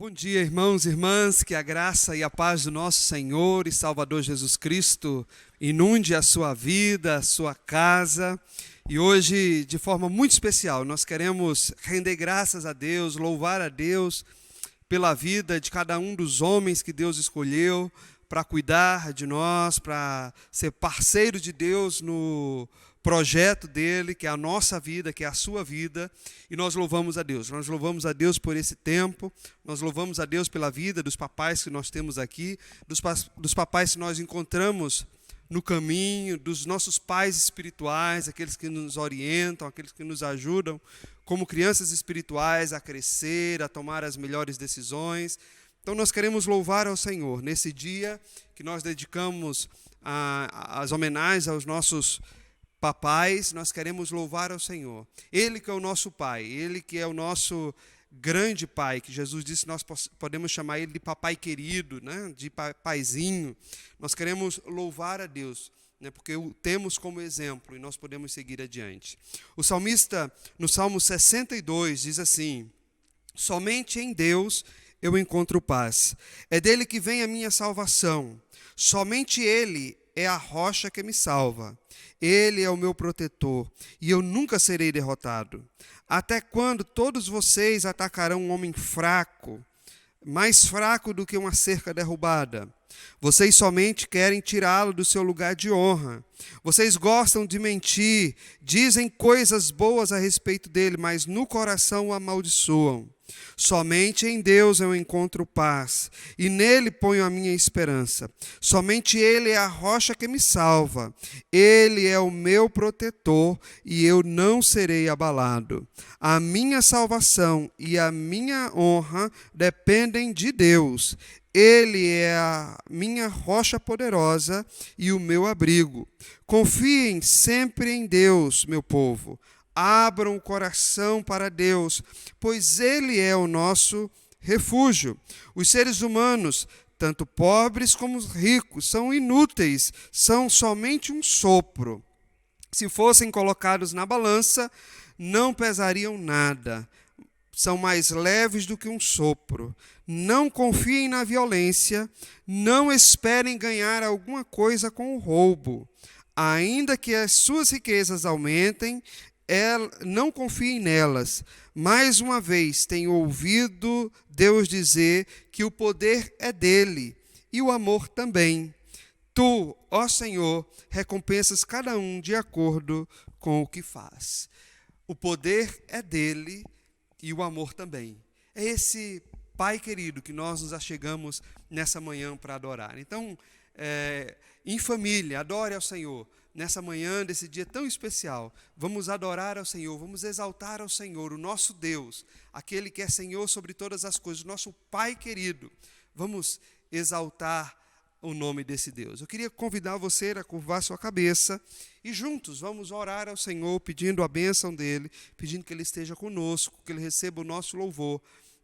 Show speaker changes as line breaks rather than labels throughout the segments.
Bom dia, irmãos e irmãs, que a graça e a paz do nosso Senhor e Salvador Jesus Cristo inunde a sua vida, a sua casa. E hoje, de forma muito especial, nós queremos render graças a Deus, louvar a Deus pela vida de cada um dos homens que Deus escolheu para cuidar de nós, para ser parceiro de Deus no projeto dele, que é a nossa vida, que é a sua vida, e nós louvamos a Deus. Nós louvamos a Deus por esse tempo, nós louvamos a Deus pela vida dos papais que nós temos aqui, dos papais que nós encontramos no caminho, dos nossos pais espirituais, aqueles que nos orientam, aqueles que nos ajudam como crianças espirituais a crescer, a tomar as melhores decisões. Então nós queremos louvar ao Senhor nesse dia que nós dedicamos as homenagens aos nossos papais. Nós queremos louvar ao Senhor. Ele que é o nosso Pai, Ele que é o nosso grande Pai, que Jesus disse que nós podemos chamar Ele de papai querido, né? De paizinho. Nós queremos louvar a Deus, né? Porque o temos como exemplo e nós podemos seguir adiante. O salmista, no Salmo 62, diz assim: somente em Deus eu encontro paz. É dele que vem a minha salvação. Somente Ele é a rocha que me salva. Ele é o meu protetor, e eu nunca serei derrotado. Até quando todos vocês atacarão um homem fraco, mais fraco do que uma cerca derrubada? Vocês somente querem tirá-lo do seu lugar de honra. Vocês gostam de mentir, dizem coisas boas a respeito dele, mas no coração o amaldiçoam. Somente em Deus eu encontro paz, e nele ponho a minha esperança. Somente Ele é a rocha que me salva. Ele é o meu protetor, e eu não serei abalado. A minha salvação e a minha honra dependem de Deus. Ele é a minha rocha poderosa e o meu abrigo. Confiem sempre em Deus, meu povo. Abram o coração para Deus, pois Ele é o nosso refúgio. Os seres humanos, tanto pobres como ricos, são inúteis, são somente um sopro. Se fossem colocados na balança, não pesariam nada. São mais leves do que um sopro. Não confiem na violência, não esperem ganhar alguma coisa com o roubo. Ainda que as suas riquezas aumentem, não confiem nelas. Mais uma vez tenho ouvido Deus dizer que o poder é dele e o amor também. Tu, ó Senhor, recompensas cada um de acordo com o que faz. O poder é dele e o amor também. É esse Pai querido que nós nos achegamos nessa manhã para adorar. Então, em família, adore ao Senhor. Nessa manhã, desse dia tão especial, vamos adorar ao Senhor, vamos exaltar ao Senhor, o nosso Deus, aquele que é Senhor sobre todas as coisas, o nosso Pai querido. Vamos exaltar o nome desse Deus. Eu queria convidar você a curvar sua cabeça e juntos vamos orar ao Senhor, pedindo a bênção dEle, pedindo que Ele esteja conosco, que Ele receba o nosso louvor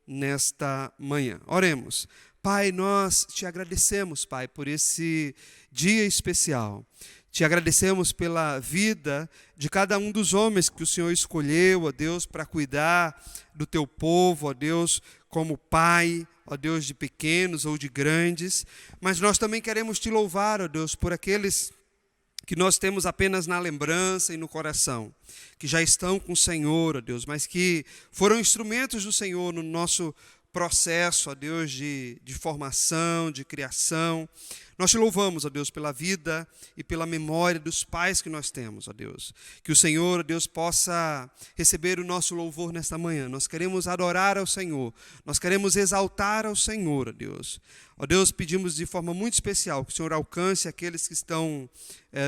nesta manhã. Oremos. Pai, nós te agradecemos, Pai, por esse dia especial. Te agradecemos pela vida de cada um dos homens que o Senhor escolheu, ó Deus, para cuidar do teu povo, ó Deus, como pai, ó Deus, de pequenos ou de grandes. Mas nós também queremos te louvar, ó Deus, por aqueles que nós temos apenas na lembrança e no coração, que já estão com o Senhor, ó Deus, mas que foram instrumentos do Senhor no nosso processo, ó Deus, de formação, de criação. Nós te louvamos, ó Deus, pela vida e pela memória dos pais que nós temos, ó Deus. Que o Senhor, ó Deus, possa receber o nosso louvor nesta manhã. Nós queremos adorar ao Senhor, nós queremos exaltar ao Senhor, ó Deus. Ó Deus, pedimos de forma muito especial que o Senhor alcance aqueles que estão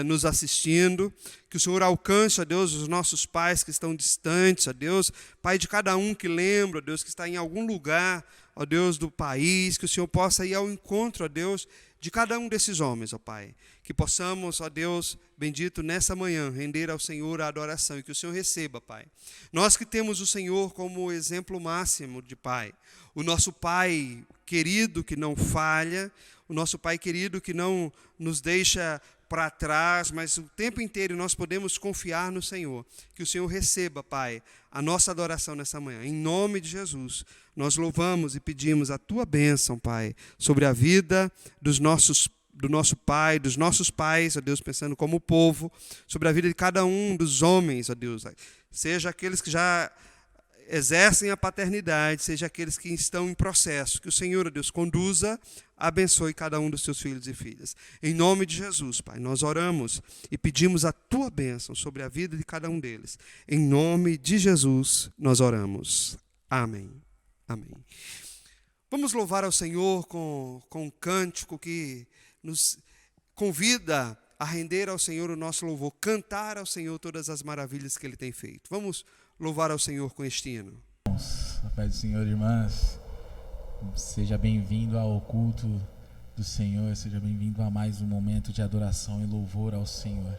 nos assistindo, que o Senhor alcance, ó Deus, os nossos pais que estão distantes, ó Deus, Pai de cada um que lembra, ó Deus, que está em algum lugar, ó Deus, do país, que o Senhor possa ir ao encontro, ó Deus, de cada um desses homens, ó Pai, que possamos, ó Deus, bendito, nessa manhã, render ao Senhor a adoração e que o Senhor receba, Pai. Nós que temos o Senhor como exemplo máximo de Pai, o nosso Pai querido que não falha, o nosso Pai querido que não nos deixa para trás, mas o tempo inteiro nós podemos confiar no Senhor. Que o Senhor receba, Pai, a nossa adoração nessa manhã. Em nome de Jesus, nós louvamos e pedimos a Tua bênção, Pai, sobre a vida do nosso Pai, dos nossos pais, ó Deus, pensando como povo, sobre a vida de cada um dos homens, ó Deus, seja aqueles que já exercem a paternidade, seja aqueles que estão em processo, que o Senhor, ó Deus, conduza, abençoe cada um dos seus filhos e filhas. Em nome de Jesus, Pai, nós oramos e pedimos a Tua bênção sobre a vida de cada um deles. Em nome de Jesus, nós oramos. Amém. Amém. Vamos louvar ao Senhor com um cântico que nos convida a render ao Senhor o nosso louvor, cantar ao Senhor todas as maravilhas que Ele tem feito. Vamos louvar ao Senhor com este hino.
A paz do Senhor, irmãs. Seja bem-vindo ao culto do Senhor, seja bem-vindo a mais um momento de adoração e louvor ao Senhor.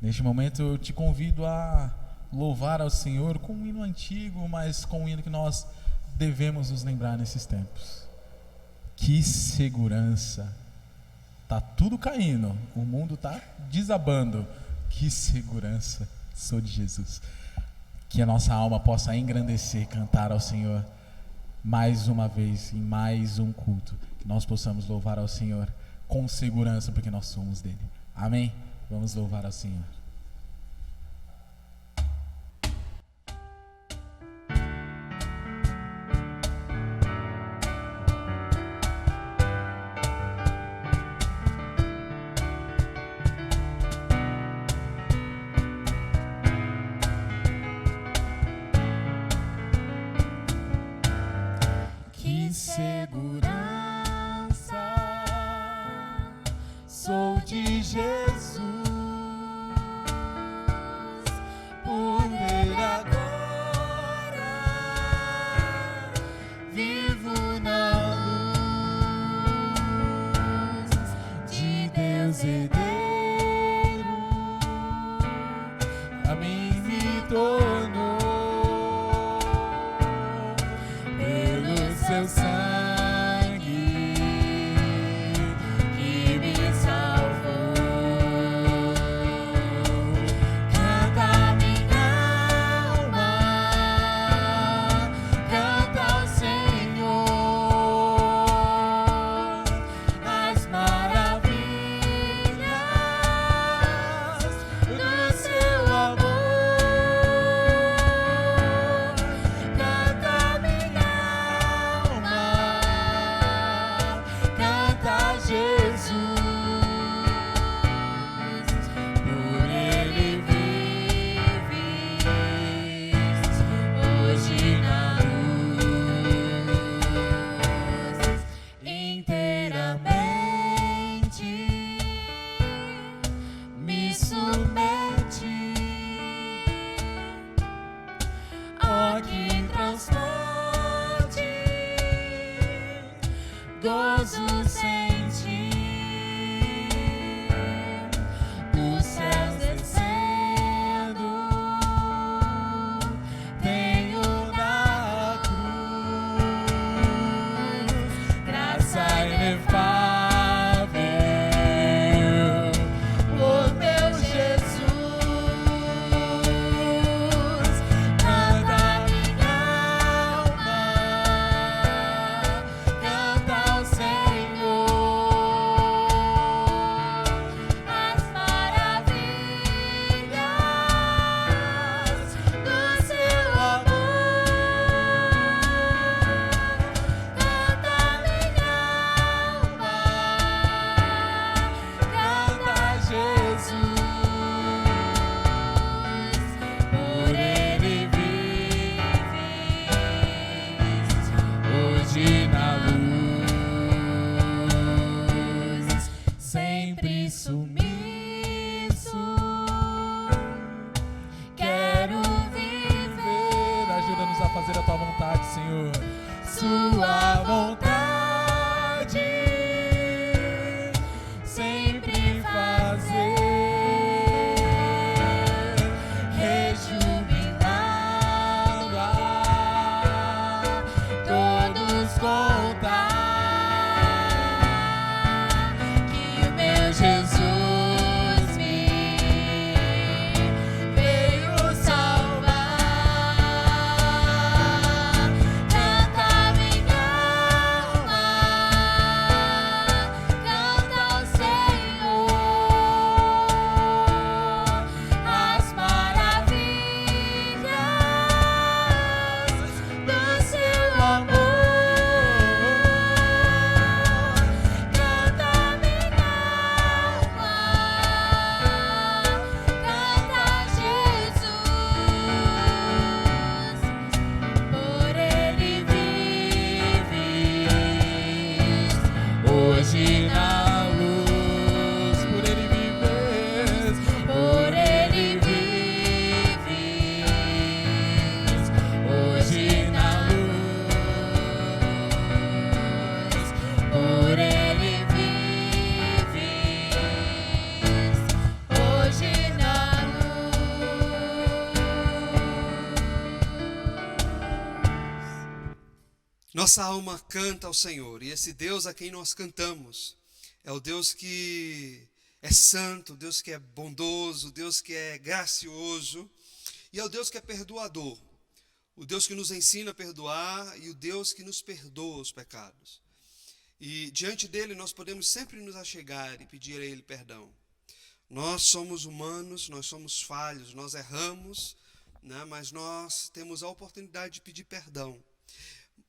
Neste momento eu te convido a louvar ao Senhor com um hino antigo, mas com um hino que nós devemos nos lembrar nesses tempos. Que segurança! Tá tudo caindo, o mundo tá desabando. Que segurança! Sou de Jesus. Que a nossa alma possa engrandecer, cantar ao Senhor mais uma vez, em mais um culto, que nós possamos louvar ao Senhor com segurança, porque nós somos dele. Amém? Vamos louvar ao Senhor.
Segurança, sou de Jesus, por Ele agora vivo na luz de Deus herdeiro, a mim me tornou pelo seu sangue. Gozo sentir dos céus descendo, tenho na cruz graça inefável, o meu Jesus, canta minha alma, canta ao Senhor as maravilhas do seu amor. Canta minha alma, canta Jesus, por Ele vives hoje na luz, sempre sumiço, quero viver.
Ajuda-nos a fazer a Tua vontade, Senhor.
Sua vontade, sempre fazer, rejubilando a todos contar
nossa alma canta ao Senhor, e esse Deus a quem nós cantamos é o Deus que é santo, o Deus que é bondoso, o Deus que é gracioso, e é o Deus que é perdoador, o Deus que nos ensina a perdoar e o Deus que nos perdoa os pecados. E diante dele nós podemos sempre nos achegar e pedir a ele perdão. Nós somos humanos, nós somos falhos, nós erramos, né? Mas nós temos a oportunidade de pedir perdão.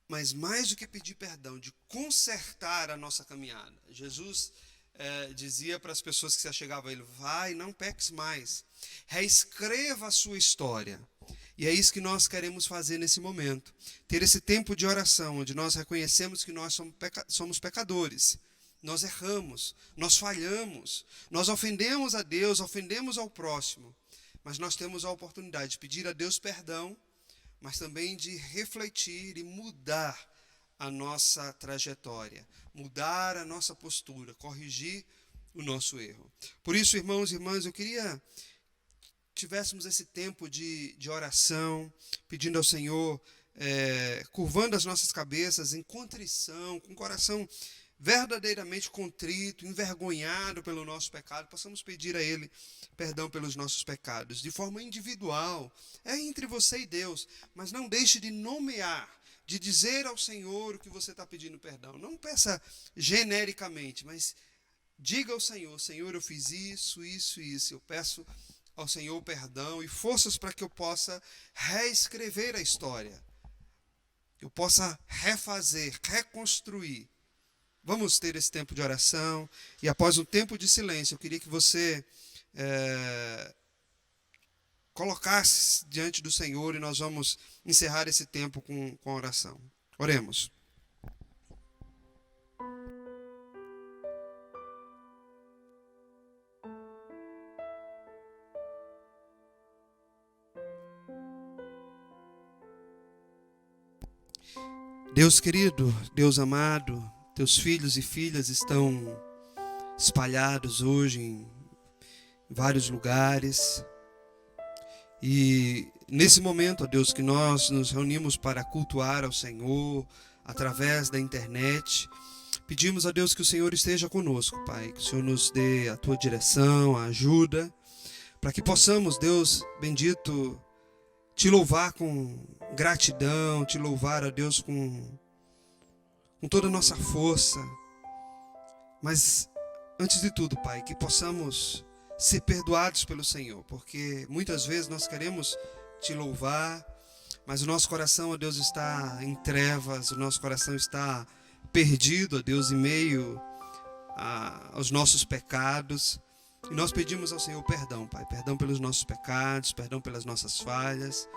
Mas mais do que pedir perdão, de consertar a nossa caminhada. Jesus dizia para as pessoas que se achegavam a ele: vai, não peques mais, reescreva a sua história. E é isso que nós queremos fazer nesse momento, ter esse tempo de oração, onde nós reconhecemos que nós somos pecadores, nós erramos, nós falhamos, nós ofendemos a Deus, ofendemos ao próximo, mas nós temos a oportunidade de pedir a Deus perdão, mas também de refletir e mudar a nossa trajetória, mudar a nossa postura, corrigir o nosso erro. Por isso, irmãos e irmãs, eu queria tivéssemos esse tempo de oração, pedindo ao Senhor, curvando as nossas cabeças em contrição, com o coração verdadeiramente contrito, envergonhado pelo nosso pecado, possamos pedir a Ele perdão pelos nossos pecados, de forma individual, entre você e Deus, mas não deixe de nomear, de dizer ao Senhor o que você está pedindo perdão. Não peça genericamente, mas diga ao Senhor: Senhor, eu fiz isso, isso e isso, eu peço ao Senhor perdão e forças para que eu possa reescrever a história, eu possa refazer, reconstruir. Vamos ter esse tempo de oração, e após um tempo de silêncio, eu queria que você colocasse diante do Senhor, e nós vamos encerrar esse tempo com a oração. Oremos. Deus querido, Deus amado, teus filhos e filhas estão espalhados hoje em vários lugares. E nesse momento, ó Deus, que nós nos reunimos para cultuar ao Senhor através da internet, pedimos a Deus que o Senhor esteja conosco, Pai, que o Senhor nos dê a tua direção, a ajuda, para que possamos, Deus bendito, te louvar com gratidão, te louvar, a Deus, com toda a nossa força. Mas, antes de tudo, Pai, que possamos ser perdoados pelo Senhor, porque muitas vezes nós queremos te louvar, mas o nosso coração, ó Deus, está em trevas, o nosso coração está perdido, ó Deus, em meio aos nossos pecados. E nós pedimos ao Senhor perdão, Pai, perdão pelos nossos pecados, perdão pelas nossas falhas,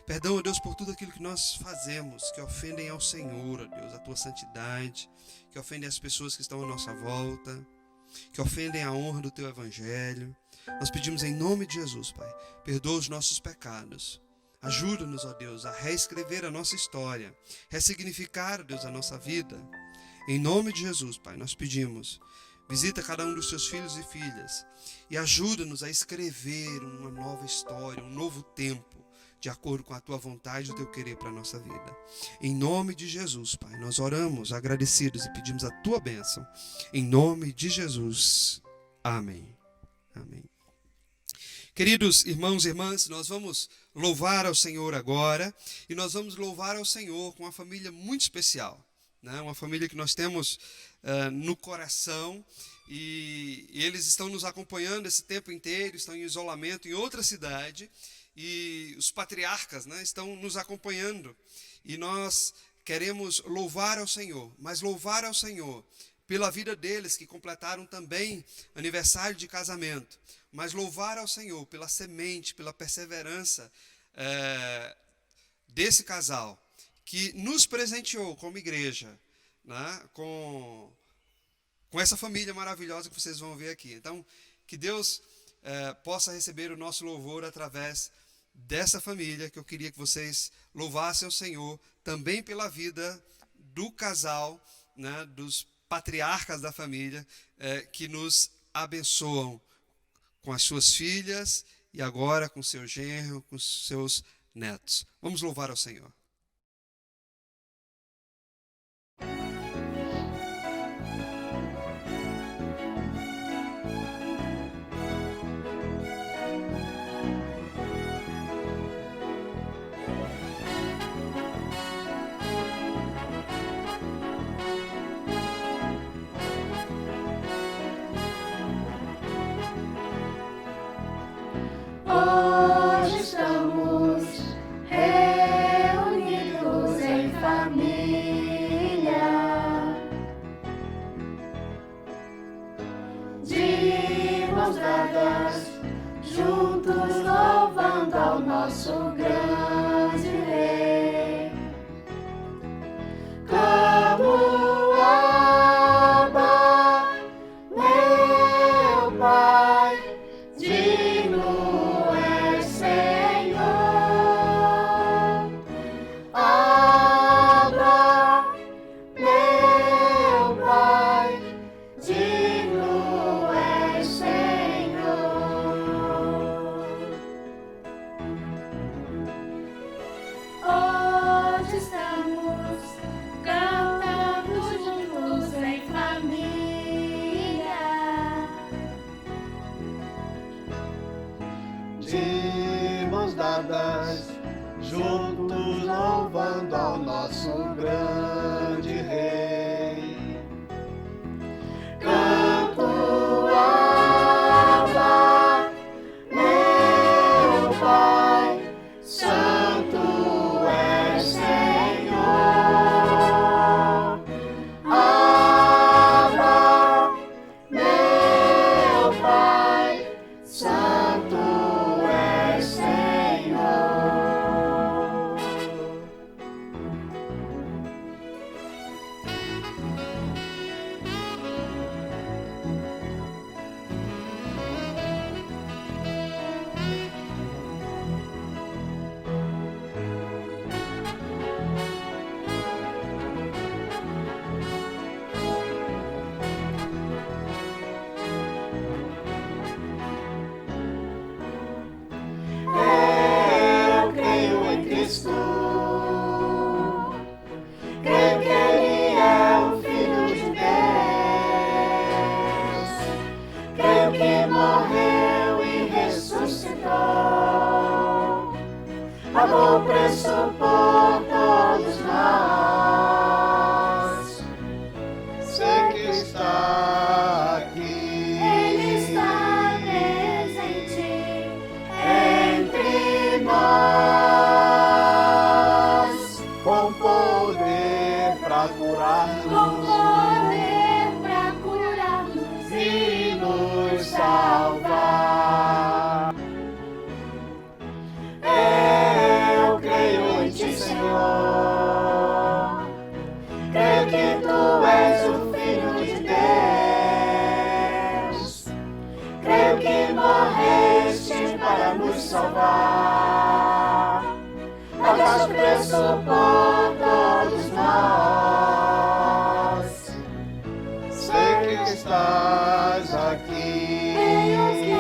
perdão, ó Deus, por tudo aquilo que nós fazemos, que ofendem ao Senhor, ó Deus, a tua santidade, que ofendem as pessoas que estão à nossa volta, que ofendem a honra do teu evangelho. Nós pedimos em nome de Jesus, Pai, perdoa os nossos pecados. Ajuda-nos, ó Deus, a reescrever a nossa história, ressignificar, ó Deus, a nossa vida. Em nome de Jesus, Pai, nós pedimos. Visita cada um dos teus filhos e filhas e ajuda-nos a escrever uma nova história, um novo tempo, de acordo com a tua vontade e o teu querer para a nossa vida. Em nome de Jesus, Pai, nós oramos agradecidos e pedimos a tua bênção. Em nome de Jesus. Amém. Amém. Queridos irmãos e irmãs, nós vamos louvar ao Senhor agora, e nós vamos louvar ao Senhor com uma família muito especial, né? Uma família que nós temos no coração, e eles estão nos acompanhando esse tempo inteiro, estão em isolamento em outra cidade, e os patriarcas, né, estão nos acompanhando, e nós queremos louvar ao Senhor, mas louvar ao Senhor pela vida deles, que completaram também aniversário de casamento, mas louvar ao Senhor pela semente, pela perseverança desse casal, que nos presenteou como igreja, né, com essa família maravilhosa que vocês vão ver aqui. Então, que Deus possa receber o nosso louvor através dessa família, que eu queria que vocês louvassem ao Senhor também pela vida do casal, né, dos patriarcas da família, que nos abençoam com as suas filhas e agora com seu genro, com seus netos. Vamos louvar ao Senhor.
mãos dadas, juntos louvando ao nosso grande Rei. Clamo, Abba, meu Pai, digno és, Senhor. Abba, meu Pai, digno és, Senhor. Hoje estamos cantando juntos em família,
de mãos dadas, juntos louvando ao nosso grande Rei.
canto Abba, meu Pai, Santo és, Senhor. Abba, meu Pai, Santo és, Senhor. Eu creio em Cristo, creio que Ele é o Filho de Deus, creio que morreu e ressuscitou, pagou o preço por todos nós.
Sei que está aqui.
Ele está presente entre nós,
Com poder pra
com
curar-nos
poder pra curar-nos
e nos salvar.
Eu creio em Ti, Senhor. Creio que Tu és o Filho de Deus. Creio que morreste para nos salvar. Pagaste o preço por todos nós.
Sei que estás aqui.
Creio que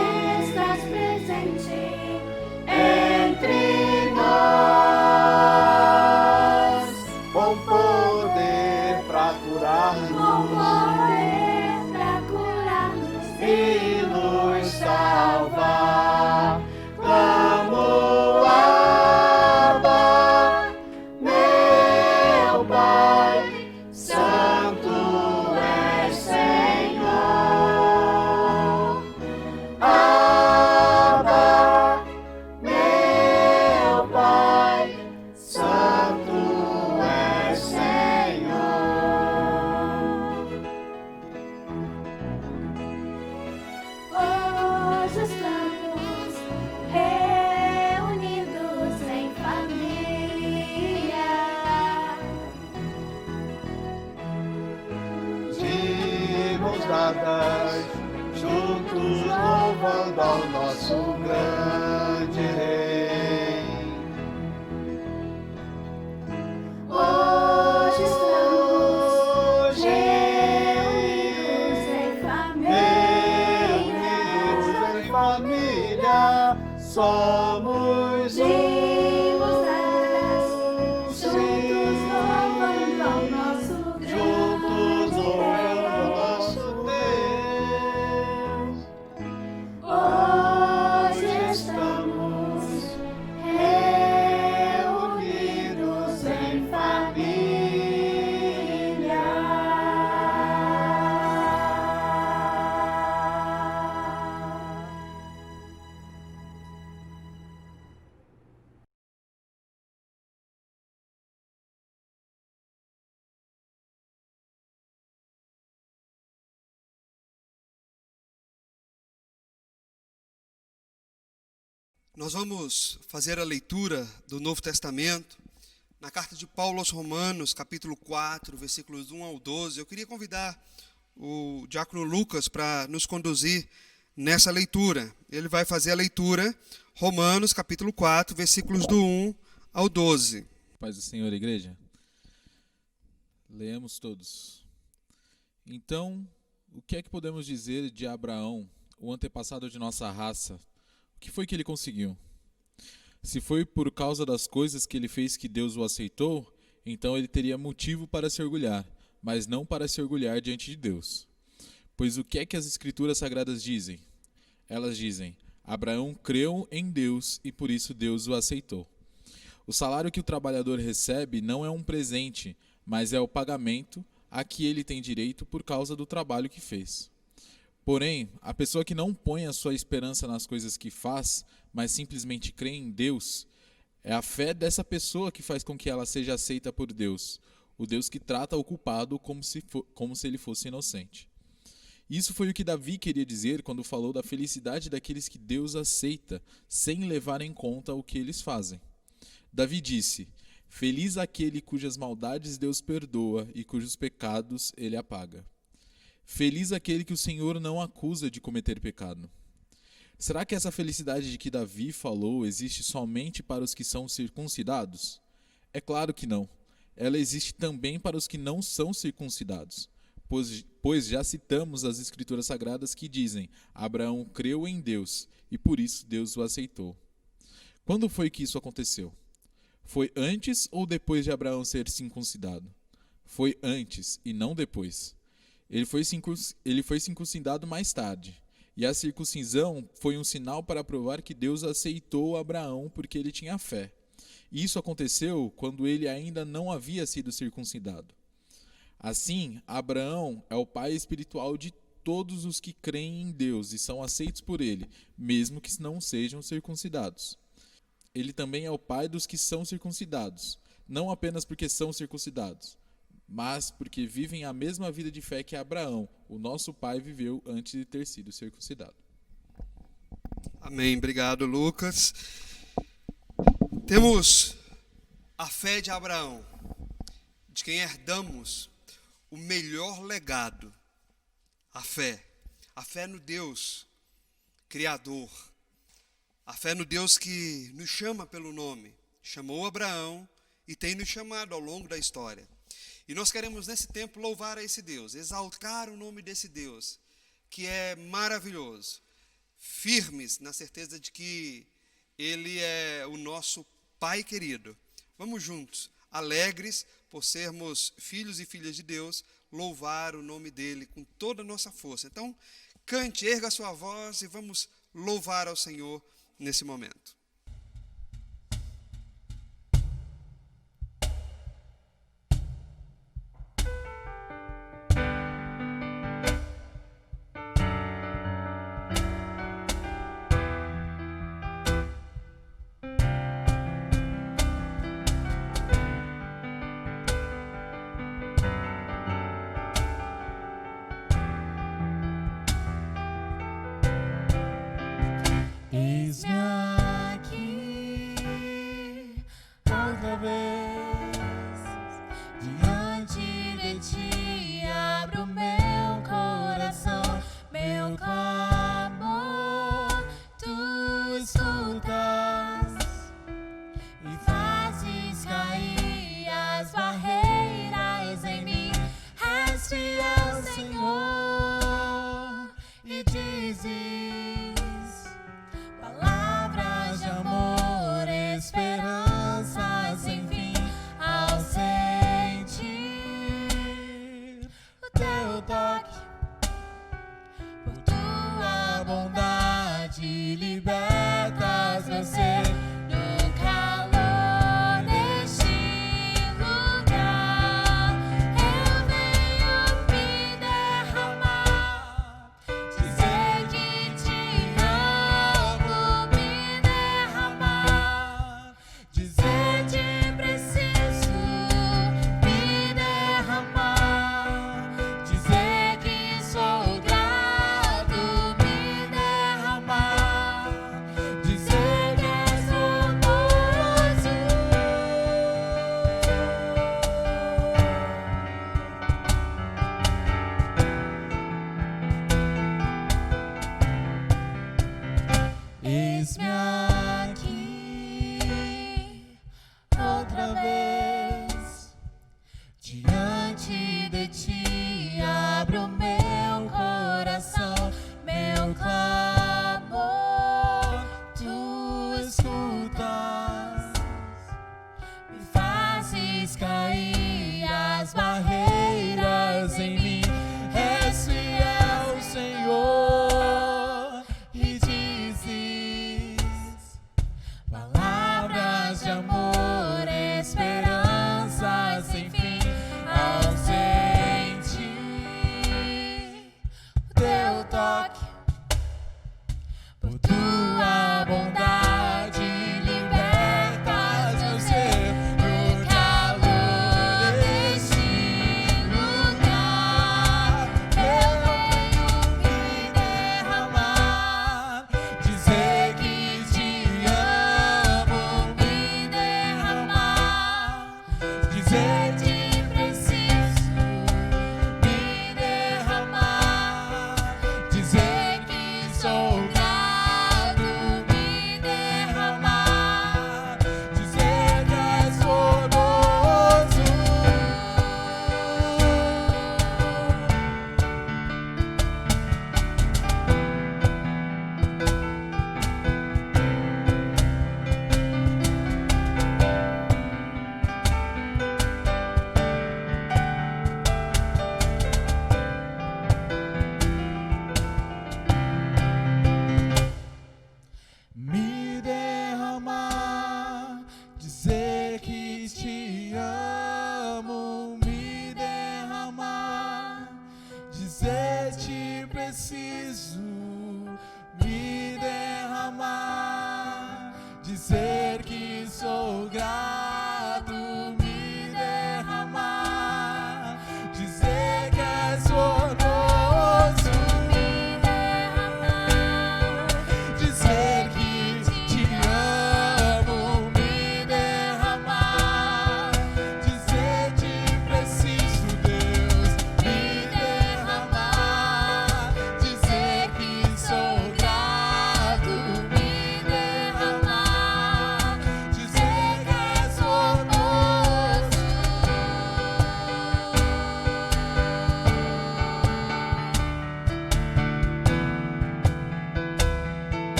estás presente entre nós,
Com poder pra
com
curar-nos
poder pra curar-nos
e nos salvar. Clamo, Abba, meu Pai,
Santo és, Senhor.
Abba,
Meu Pai,
Santo és, Senhor.
hoje estamos reunidos em família,
De mãos dadas, juntos louvando ao nosso grande Rei.
hoje estamos
Hoje
reunidos em
reunidos
família,
em família, somos
de mãos dadas, juntos louvando ao nosso
juntos
grande
louvando
Rei.
nosso Deus.
Hoje estamos reunidos em família.
Nós vamos fazer a leitura do Novo Testamento na carta de Paulo aos Romanos, capítulo 4, versículos 1 ao 12. Eu queria convidar o diácono Lucas para nos conduzir nessa leitura. Ele vai fazer a leitura, Romanos, capítulo 4, versículos do 1 ao 12.
Paz do Senhor, igreja. Leemos todos. Então, o que é que podemos dizer de Abraão, o antepassado de nossa raça? O que foi que ele conseguiu? Se foi por causa das coisas que ele fez que Deus o aceitou, então ele teria motivo para se orgulhar, mas não para se orgulhar diante de Deus. Pois o que é que as Escrituras Sagradas dizem? Elas dizem: Abraão creu em Deus e por isso Deus o aceitou. O salário que o trabalhador recebe não é um presente, mas é o pagamento a que ele tem direito por causa do trabalho que fez. Porém, a pessoa que não põe a sua esperança nas coisas que faz, mas simplesmente crê em Deus, é a fé dessa pessoa que faz com que ela seja aceita por Deus, o Deus que trata o culpado como se ele fosse inocente. Isso foi o que Davi queria dizer quando falou da felicidade daqueles que Deus aceita, sem levar em conta o que eles fazem. Davi disse: Feliz aquele cujas maldades Deus perdoa e cujos pecados ele apaga. Feliz aquele que o Senhor não acusa de cometer pecado. Será que essa felicidade de que Davi falou existe somente para os que são circuncidados? É claro que não. Ela existe também para os que não são circuncidados. Pois já citamos as Escrituras Sagradas que dizem: Abraão creu em Deus e por isso Deus o aceitou. Quando foi que isso aconteceu? Foi antes ou depois de Abraão ser circuncidado? Foi antes e não depois. Ele foi circuncidado mais tarde. E a circuncisão foi um sinal para provar que Deus aceitou Abraão porque ele tinha fé. E isso aconteceu quando ele ainda não havia sido circuncidado. Assim, Abraão é o pai espiritual de todos os que creem em Deus e são aceitos por ele, mesmo que não sejam circuncidados. Ele também é o pai dos que são circuncidados, não apenas porque são circuncidados, mas porque vivem a mesma vida de fé que Abraão, o nosso pai, viveu antes de ter sido circuncidado.
Amém. Obrigado, Lucas. Temos a fé de Abraão, de quem herdamos o melhor legado, a fé no Deus Criador, a fé no Deus que nos chama pelo nome, chamou Abraão e tem nos chamado ao longo da história. E nós queremos nesse tempo louvar a esse Deus, exaltar o nome desse Deus, que é maravilhoso, firmes na certeza de que Ele é o nosso Pai querido. Vamos juntos, alegres por sermos filhos e filhas de Deus, louvar o nome dEle com toda a nossa força. Então, cante, erga a sua voz e vamos louvar ao Senhor nesse momento.
Eis-me aqui outra vez, diante de ti abro meu coração, meu clamor tu escutas e fazes cair as barreiras em mim. És fiel, Senhor, e dizes palavras de amor, esperanças, enfim, ao sentir o teu toque, por tua bondade libertas meu ser no calor deste lugar. Eu venho me derramar, dizer que te amo, me derramar, dizer que preciso me derramar, dizer que sou grato, me derramar,
Eis-me aqui outra vez, diante de ti abro meu coração, meu clamor, tu escutas, me fazes cair as barreiras em mim, és fiel, Senhor, e dizes palavras de amor, esperança sem fim, ausente, o teu toque, por tua bondade, libertas meu ser no calor deste lugar. Eu venho me derramar, dizer que te amo, me derramar, dizer que preciso me derramar, dizer que sou grato, me derramar, dizer que és formoso. Me derramar, dizer que te amo, me derramar, dizer te preciso, me derramar, dizer que sou grato, me derramar, dizer que és formoso, me derramar, dizer que te amo, me derramar, dizer te preciso, Deus, me derramar, dizer que sou grato, me derramar, dizer que és formoso.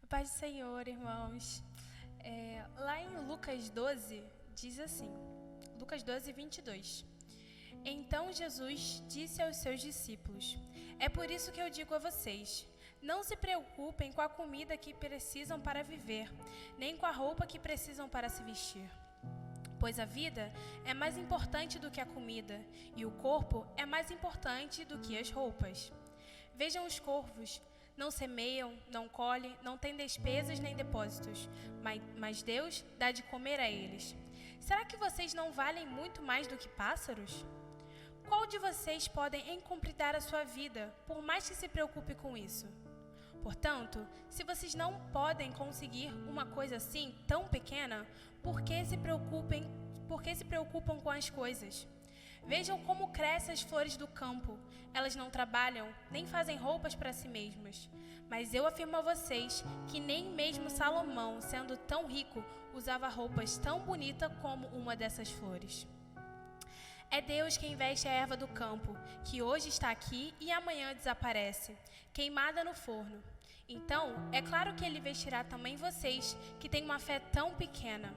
Paz do Senhor, irmãos. Lá em Lucas 12, diz assim, Lucas 12, 22. Então Jesus disse aos seus discípulos: é por isso que eu digo a vocês, não se preocupem com a comida que precisam para viver, nem com a roupa que precisam para se vestir. Pois a vida é mais importante do que a comida, e o corpo é mais importante do que as roupas. Vejam os corvos, não semeiam, não colhem, não têm despesas nem depósitos, mas Deus dá de comer a eles. Será que vocês não valem muito mais do que pássaros? Qual de vocês podem encompridar a sua vida, por mais que se preocupe com isso? Portanto, se vocês não podem conseguir uma coisa assim, tão pequena, por que se preocupam com as coisas? Vejam como crescem as flores do campo. Elas não trabalham, nem fazem roupas para si mesmas. Mas eu afirmo a vocês que nem mesmo Salomão, sendo tão rico, usava roupas tão bonitas como uma dessas flores. É Deus quem veste a erva do campo, que hoje está aqui e amanhã desaparece, queimada no forno. Então, é claro que Ele vestirá também vocês, que têm uma fé tão pequena.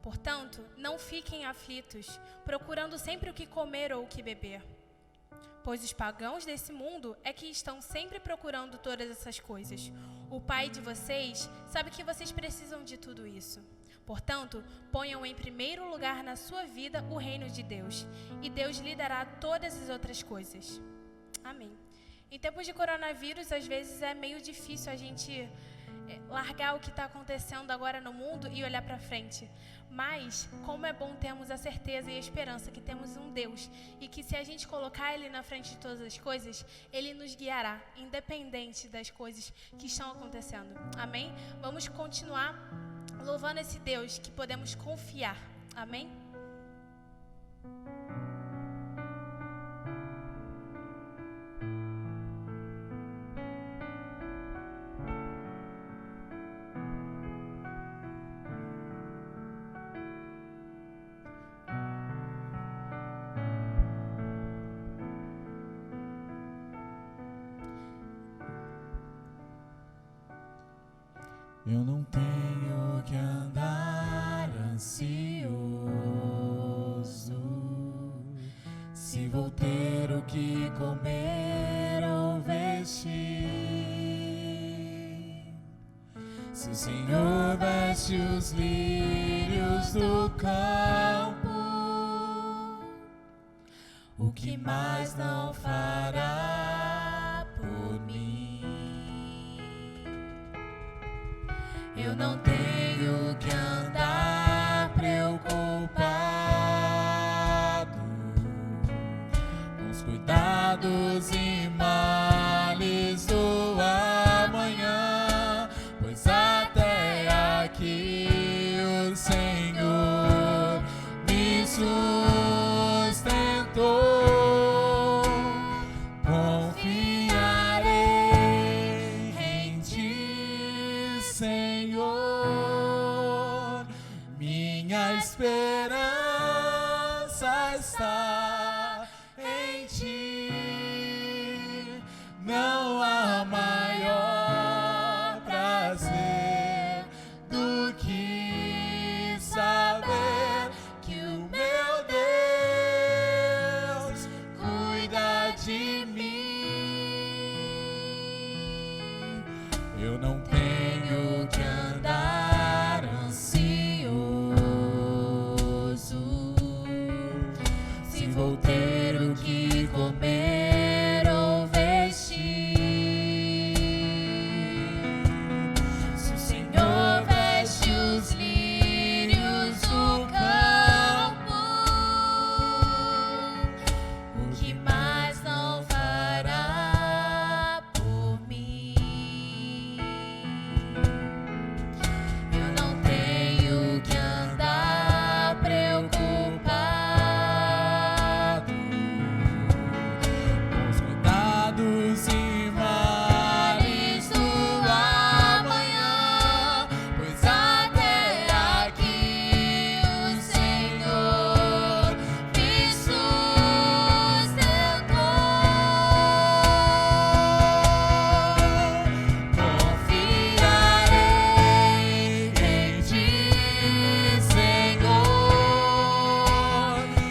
Portanto, não fiquem aflitos, procurando sempre o que comer ou o que beber. Pois os pagãos desse mundo é que estão sempre procurando todas essas coisas. O Pai de vocês sabe que vocês precisam de tudo isso. Portanto, ponham em primeiro lugar na sua vida o reino de Deus, e Deus lhe dará todas as outras coisas. Amém. Em tempos de coronavírus, às vezes é meio difícil a gente largar o que está acontecendo agora no mundo e olhar para frente. Mas, como é bom termos a certeza e a esperança que temos um Deus e que se a gente colocar Ele na frente de todas as coisas, Ele nos guiará, independente das coisas que estão acontecendo. Amém? Vamos continuar louvando esse Deus que podemos confiar. Amém?
Eu não tenho que andar ansioso, se vou ter o que comer ou vestir. Se o Senhor veste os lírios do campo, o que mais não fará por mim? Eu não tenho que andar preocupado com os cuidados e males do amanhã, pois até aqui o Senhor me sustentou. Confiarei em Ti, Senhor, minha esperança está em Ti. Não há maior prazer do que saber que o meu Deus cuida de mim. Eu não tenho que andar ansioso, se vou ter o que comer ou vestir. Se o Senhor veste os lírios do campo, o que mais não fará por mim? Eu não tenho que andar preocupado com os cuidados e males do amanhã, pois até aqui o Senhor me sustentou. Confiarei em Ti, Senhor,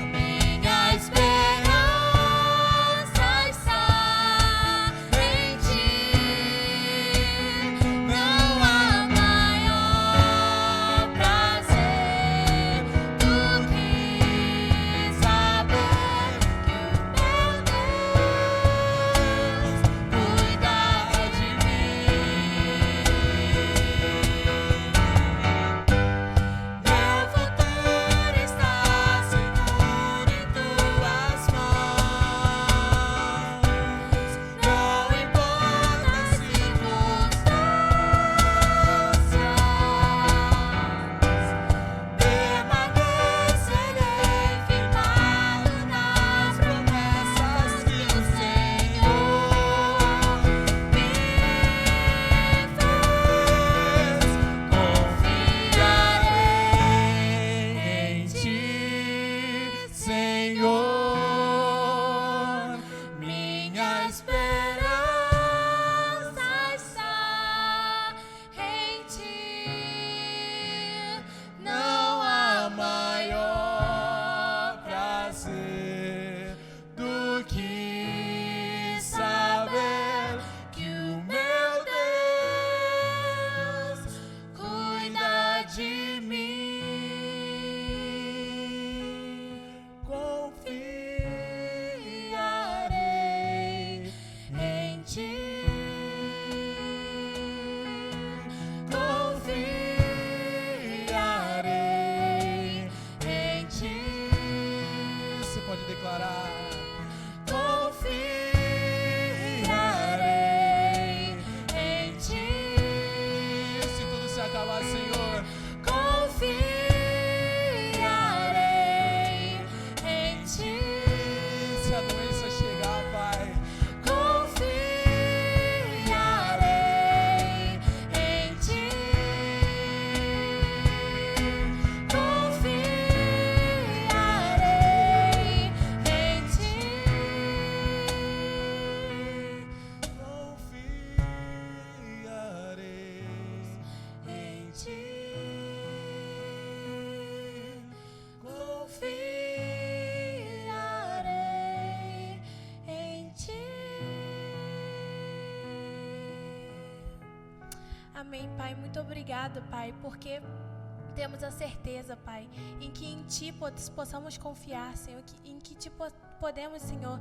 minha esperança está em Ti. Não há maior prazer do que saber que o meu Deus cuida de mim. Meu futuro está seguro em Tuas mãos. Não importa as circunstâncias, permanecerei firmado nas promessas que o Senhor me fez. Confiarei em Ti, Senhor, minha esperança está em Ti. Não há maior prazer do que saber que o meu Deus cuida de mim. Confiarei em Ti. Confiarei em Ti. Você pode declarar. Confiarei em Ti. Se tudo se acabar, Senhor, confiarei em Ti. Se a doença chegar, Pai, confiarei em Ti. Confiarei em Ti.
Amém, Pai. Muito obrigada, Pai, porque temos a certeza, Pai, em que em Ti possamos confiar, Senhor, em que Ti podemos, Senhor,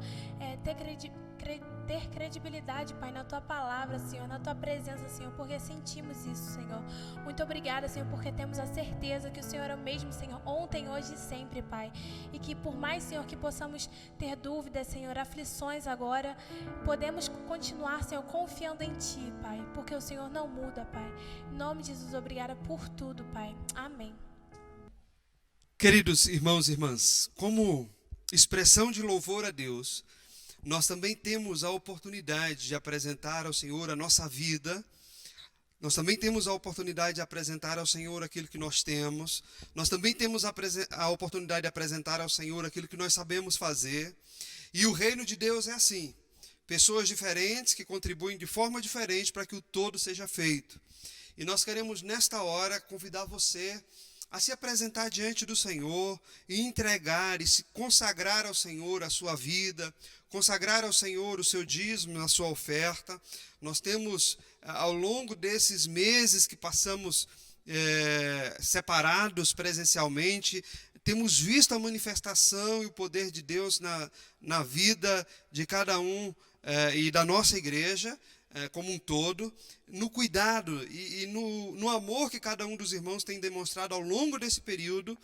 ter credibilidade, Pai, na Tua palavra, Senhor, na Tua presença, Senhor, porque sentimos isso, Senhor. Muito obrigada, Senhor, porque temos a certeza que o Senhor é o mesmo, Senhor, ontem, hoje e sempre, Pai. E que por mais, Senhor, que possamos ter dúvidas, Senhor, aflições agora, podemos continuar, Senhor, confiando em Ti, Pai, porque o Senhor não muda, Pai. Em nome de Jesus, obrigada por tudo, Pai. Amém.
Queridos irmãos e irmãs, como expressão de louvor a Deus, nós também temos a oportunidade de apresentar ao Senhor a nossa vida. Nós também temos a oportunidade de apresentar ao Senhor aquilo que nós temos. Nós também temos a oportunidade de apresentar ao Senhor aquilo que nós sabemos fazer. E o reino de Deus é assim. Pessoas diferentes que contribuem de forma diferente para que o todo seja feito. E nós queremos, nesta hora, convidar você a se apresentar diante do Senhor e entregar e se consagrar ao Senhor a sua vida, consagrar ao Senhor o seu dízimo, a sua oferta. Nós temos, ao longo desses meses que passamos separados presencialmente, temos visto a manifestação e o poder de Deus na vida de cada um e da nossa igreja como um todo, no cuidado e no amor que cada um dos irmãos tem demonstrado ao longo desse período,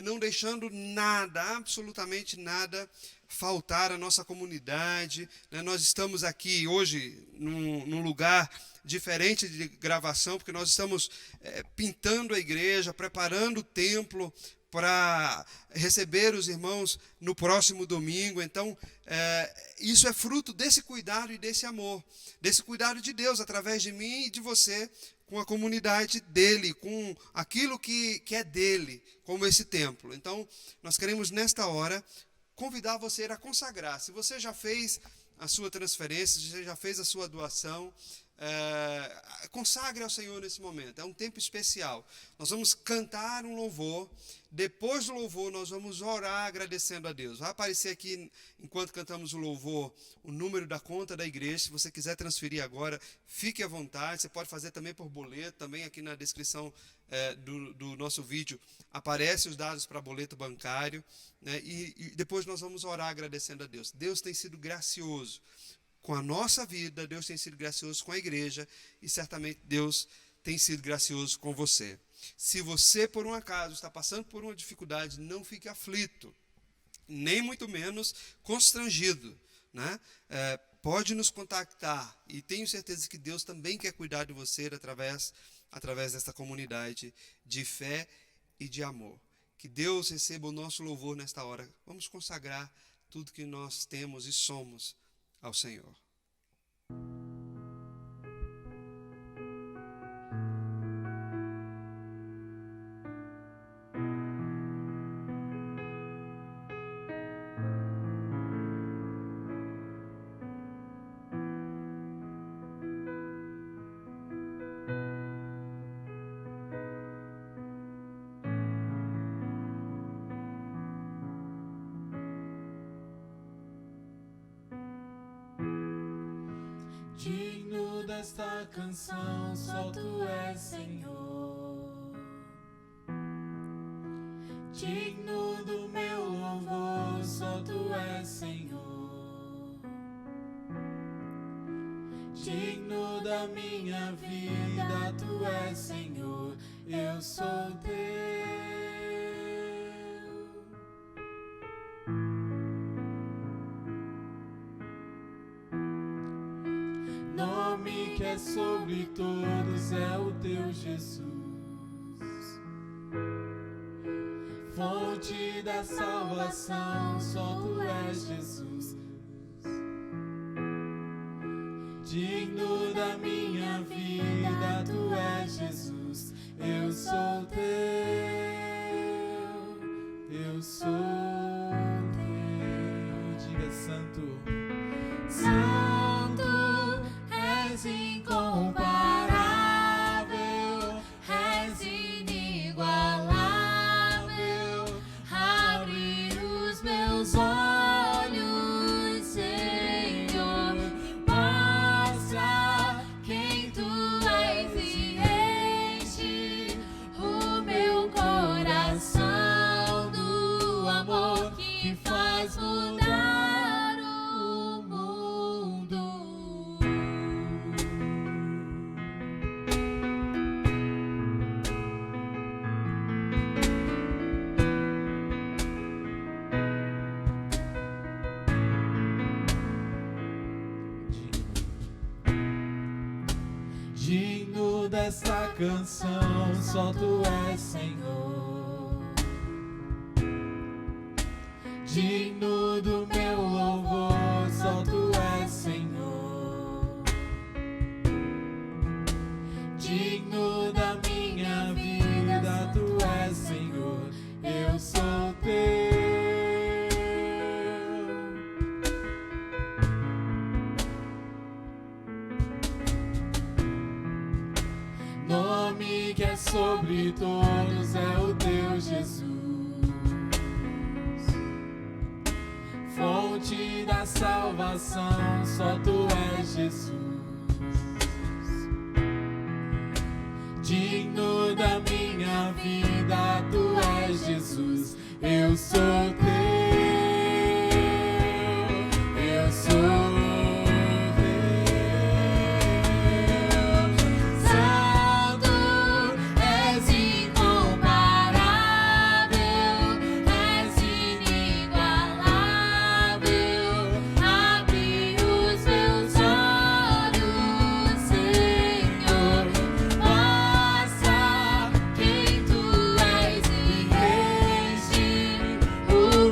não deixando nada, absolutamente nada, faltar à nossa comunidade. Nós estamos aqui hoje num lugar diferente de gravação, porque nós estamos pintando a igreja, preparando o templo para receber os irmãos no próximo domingo. Então, isso é fruto desse cuidado e desse amor, desse cuidado de Deus através de mim e de você, com a comunidade dele, com aquilo que é dele, como esse templo. Então, nós queremos nesta hora convidar você a consagrar. Se você já fez a sua transferência, se você já fez a sua doação, consagre ao Senhor nesse momento. É um tempo especial. Nós vamos cantar um louvor. Depois do louvor, nós vamos orar agradecendo a Deus. Vai aparecer aqui, enquanto cantamos o louvor, o número da conta da igreja. Se você quiser transferir agora, fique à vontade. Você pode fazer também por boleto. Também aqui na descrição do nosso vídeo aparece os dados para boleto bancário, né? E depois nós vamos orar agradecendo a Deus. Deus tem sido gracioso com a nossa vida, Deus tem sido gracioso com a igreja e certamente Deus tem sido gracioso com você. Se você, por um acaso, está passando por uma dificuldade, não fique aflito, nem muito menos constrangido, né? Pode nos contactar e tenho certeza que Deus também quer cuidar de você através desta comunidade de fé e de amor. Que Deus receba o nosso louvor nesta hora. Vamos consagrar tudo que nós temos e somos ao Senhor.
Digno desta canção, só Tu és, Senhor. Digno do meu louvor, só Tu és, Senhor. Digno da minha vida, Tu és, Senhor. Eu sou Teu. Nome que é sobre todos é o Teu Jesus. Fonte da salvação, só Tu és, Jesus. Digno da minha vida, Tu és, Jesus. Eu sou Teu, eu sou Teu. Diga santo. Santo és incomparável, és inigualável. Abre os meus olhos, Senhor, e mostra quem Tu és e que faz mudar o mundo. Digno desta canção, só tu és, Senhor. Digno do meu louvor, só tu és, Senhor. Digno da minha vida, tu és, Senhor. Eu sou teu. Nome que é sobre todos é o teu Jesus. Fonte da salvação, só tu és Jesus. Digno da minha vida, tu és Jesus. Eu sou teu, eu sou.
O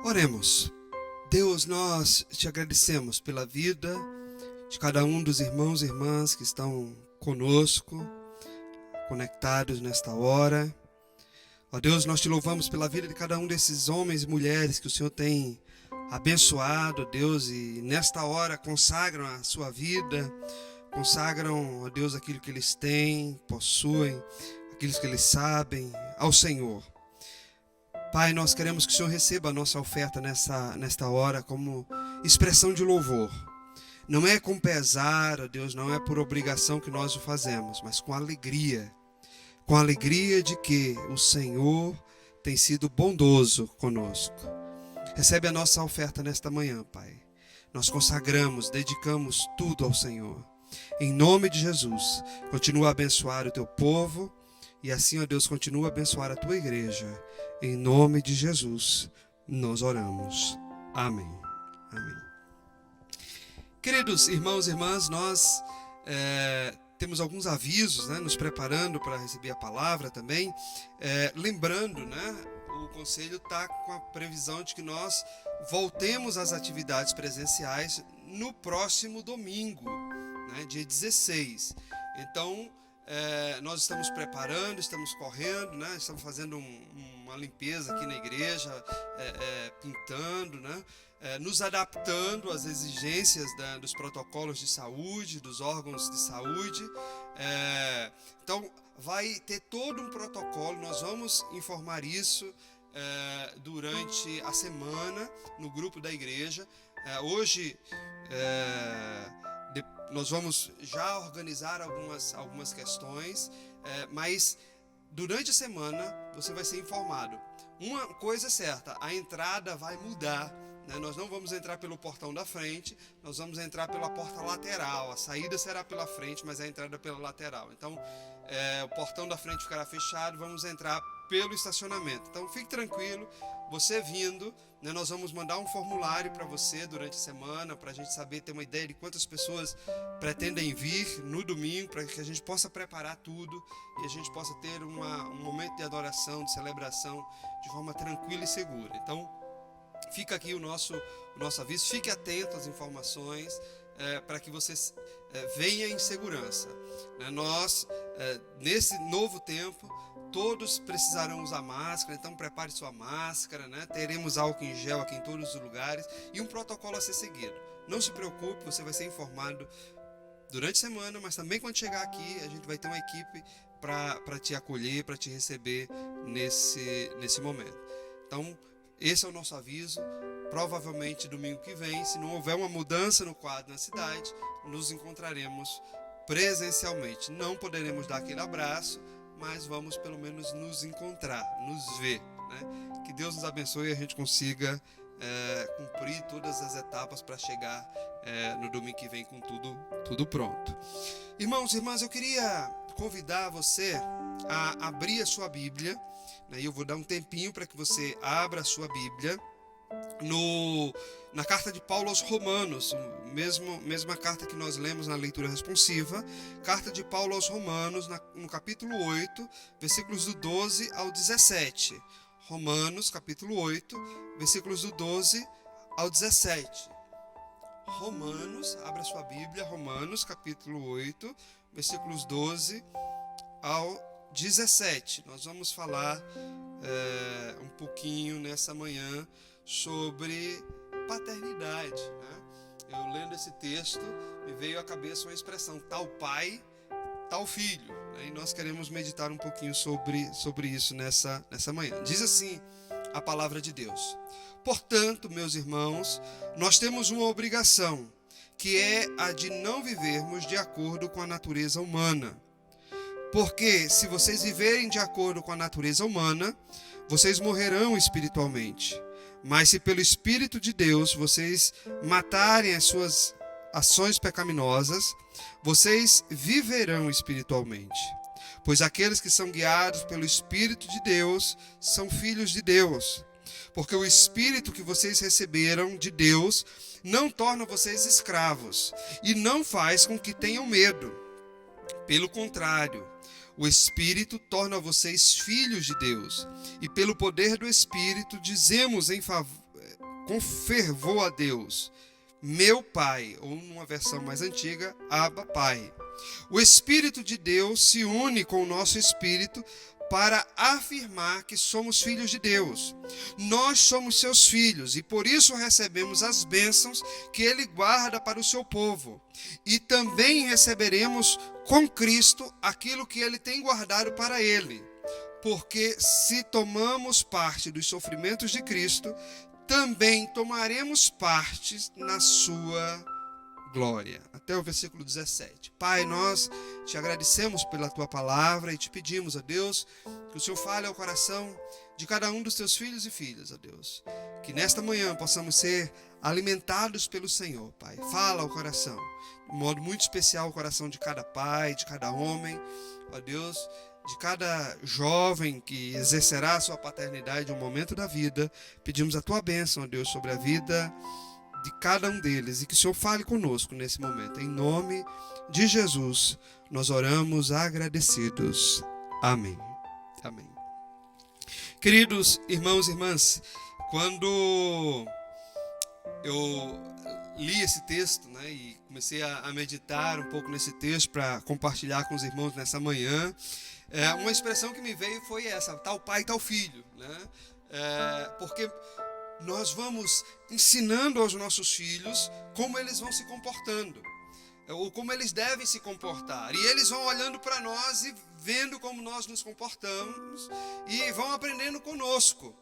Oremos. Deus, nós te agradecemos pela vida de cada um dos irmãos e irmãs que estão conosco, conectados nesta hora. Ó Deus, nós te louvamos pela vida de cada um desses homens e mulheres que o Senhor tem abençoado, Deus, e nesta hora consagram a sua vida, consagram, ó Deus, aquilo que eles têm, possuem, aquilo que eles sabem, ao Senhor. Pai, nós queremos que o Senhor receba a nossa oferta nesta hora como expressão de louvor. Não é com pesar, ó Deus, não é por obrigação que nós o fazemos, mas com alegria de que o Senhor tem sido bondoso conosco. Recebe a nossa oferta nesta manhã, Pai. Nós consagramos, dedicamos tudo ao Senhor. Em nome de Jesus, continua a abençoar o teu povo e assim, ó Deus, continua a abençoar a tua igreja. Em nome de Jesus, nós oramos. Amém. Amém. Queridos irmãos e irmãs, nós temos alguns avisos, né, nos preparando para receber a palavra também. Lembrando, né, o Conselho está com a previsão de que nós voltemos às atividades presenciais no próximo domingo, né, dia 16. Então, nós estamos preparando, estamos correndo, né, estamos fazendo uma limpeza aqui na igreja, pintando, né, nos adaptando às exigências dos protocolos de saúde, dos órgãos de saúde. Então, vai ter todo um protocolo, nós vamos informar isso durante a semana no grupo da igreja. Hoje nós vamos já organizar algumas questões, mas durante a semana você vai ser informado. Uma coisa é certa, a entrada vai mudar. Nós não vamos entrar pelo portão da frente, nós vamos entrar pela porta lateral. A saída será pela frente, mas a entrada pela lateral. Então, o portão da frente ficará fechado, vamos entrar pelo estacionamento. Então, fique tranquilo, você vindo, né, nós vamos mandar um formulário para você durante a semana, para a gente saber, ter uma ideia de quantas pessoas pretendem vir no domingo, para que a gente possa preparar tudo e a gente possa ter um momento de adoração, de celebração, de forma tranquila e segura. Então, fica aqui o nosso aviso, fique atento às informações para que você venha em segurança. Nós, nesse novo tempo, todos precisarão usar máscara, então prepare sua máscara, né? Teremos álcool em gel aqui em todos os lugares e um protocolo a ser seguido. Não se preocupe, você vai ser informado durante a semana, mas também quando chegar aqui, a gente vai ter uma equipe para te acolher, para te receber nesse momento. Então, esse é o nosso aviso. Provavelmente domingo que vem, se não houver uma mudança no quadro na cidade, nos encontraremos presencialmente. Não poderemos dar aquele abraço, mas vamos pelo menos nos encontrar, nos ver, né? Que Deus nos abençoe e a gente consiga cumprir todas as etapas para chegar no domingo que vem com tudo pronto. Irmãos e irmãs, eu queria convidar você a abrir a sua Bíblia, né? Eu vou dar um tempinho para que você abra a sua Bíblia na carta de Paulo aos Romanos, mesma carta que nós lemos na leitura responsiva, carta de Paulo aos Romanos, no capítulo 8, versículos do 12 ao 17. Romanos, capítulo 8, versículos do 12 ao 17. Romanos, abra sua Bíblia, Romanos, capítulo 8, versículos 12 ao 17. Nós vamos falar um pouquinho nessa manhã sobre paternidade, né? Eu lendo esse texto, me veio à cabeça uma expressão, tal pai, tal filho, né? E nós queremos meditar um pouquinho sobre isso nessa manhã. Diz assim a palavra de Deus: portanto, meus irmãos, nós temos uma obrigação, que é a de não vivermos de acordo com a natureza humana. Porque se vocês viverem de acordo com a natureza humana, vocês morrerão espiritualmente. Mas se pelo Espírito de Deus vocês matarem as suas ações pecaminosas, vocês viverão espiritualmente. Pois aqueles que são guiados pelo Espírito de Deus são filhos de Deus. Porque o Espírito que vocês receberam de Deus não torna vocês escravos e não faz com que tenham medo. Pelo contrário, o Espírito torna vocês filhos de Deus, e pelo poder do Espírito dizemos com fervor a Deus, meu Pai, ou numa versão mais antiga, Abba Pai. O Espírito de Deus se une com o nosso espírito para afirmar que somos filhos de Deus. Nós somos seus filhos e por isso recebemos as bênçãos que Ele guarda para o seu povo. E também receberemos com Cristo aquilo que Ele tem guardado para Ele. Porque se tomamos parte dos sofrimentos de Cristo, também tomaremos parte na sua glória. Até o versículo 17. Pai, nós te agradecemos pela tua palavra e te pedimos, ó Deus, que o Senhor fale ao coração de cada um dos teus filhos e filhas, ó Deus. Que nesta manhã possamos ser alimentados pelo Senhor, Pai. Fala ao coração, de um modo muito especial, o coração de cada pai, de cada homem, ó Deus, de cada jovem que exercerá a sua paternidade em um momento da vida. Pedimos a tua bênção, ó Deus, sobre a vida de cada um deles e que o Senhor fale conosco nesse momento. Em nome de Jesus, nós oramos agradecidos. Amém. Amém. Queridos irmãos e irmãs, quando eu li esse texto, né, e comecei a meditar um pouco nesse texto para compartilhar com os irmãos nessa manhã, uma expressão que me veio foi essa: tal pai, tal filho, né? Porque nós vamos ensinando aos nossos filhos como eles vão se comportando, ou como eles devem se comportar. E eles vão olhando para nós e vendo como nós nos comportamos e vão aprendendo conosco.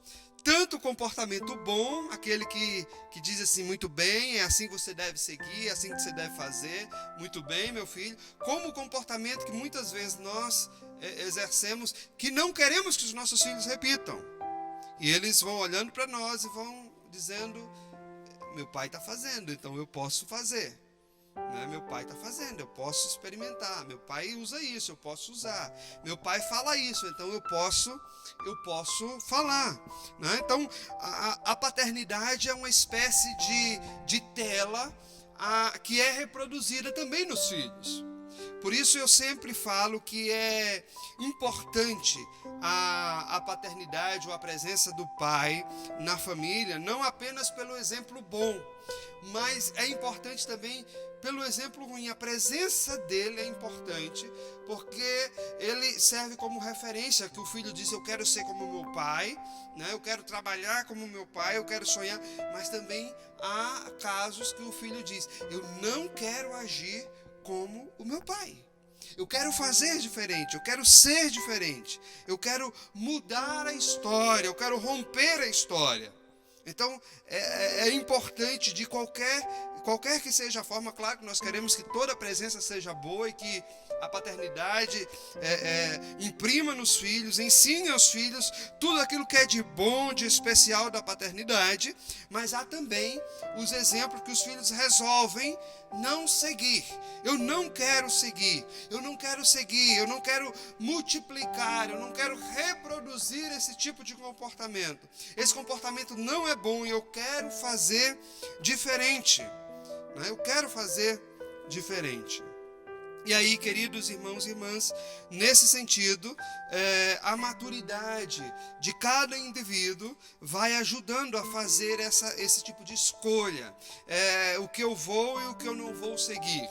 Tanto o comportamento bom, aquele que diz assim, muito bem, é assim que você deve seguir, é assim que você deve fazer, muito bem, meu filho, como o comportamento que muitas vezes nós exercemos, que não queremos que os nossos filhos repitam. E eles vão olhando para nós e vão dizendo: meu pai está fazendo, então eu posso fazer. Né? Meu pai está fazendo, eu posso experimentar. Meu pai usa isso, eu posso usar. Meu pai fala isso, então eu posso falar. Né? Então, a paternidade é uma espécie de tela que é reproduzida também nos filhos. Por isso eu sempre falo que é importante a paternidade ou a presença do pai na família, não apenas pelo exemplo bom, mas é importante também pelo exemplo ruim. A presença dele é importante porque ele serve como referência, que o filho diz: eu quero ser como meu pai, né? Eu quero trabalhar como meu pai, eu quero sonhar. Mas também há casos que o filho diz: eu não quero agir como o meu pai. Eu quero fazer diferente, eu quero ser diferente, eu quero mudar a história, eu quero romper a história. Então, é importante de qualquer que seja a forma. Claro que nós queremos que toda a presença seja boa e que a paternidade imprima nos filhos, ensine aos filhos tudo aquilo que é de bom, de especial da paternidade, mas há também os exemplos que os filhos resolvem não seguir. Eu não quero seguir, eu não quero multiplicar, eu não quero reproduzir esse tipo de comportamento. Esse comportamento não é bom e eu quero fazer diferente. Eu quero fazer diferente. E aí, queridos irmãos e irmãs, nesse sentido, a maturidade de cada indivíduo vai ajudando a fazer esse tipo de escolha. O que eu vou e o que eu não vou seguir.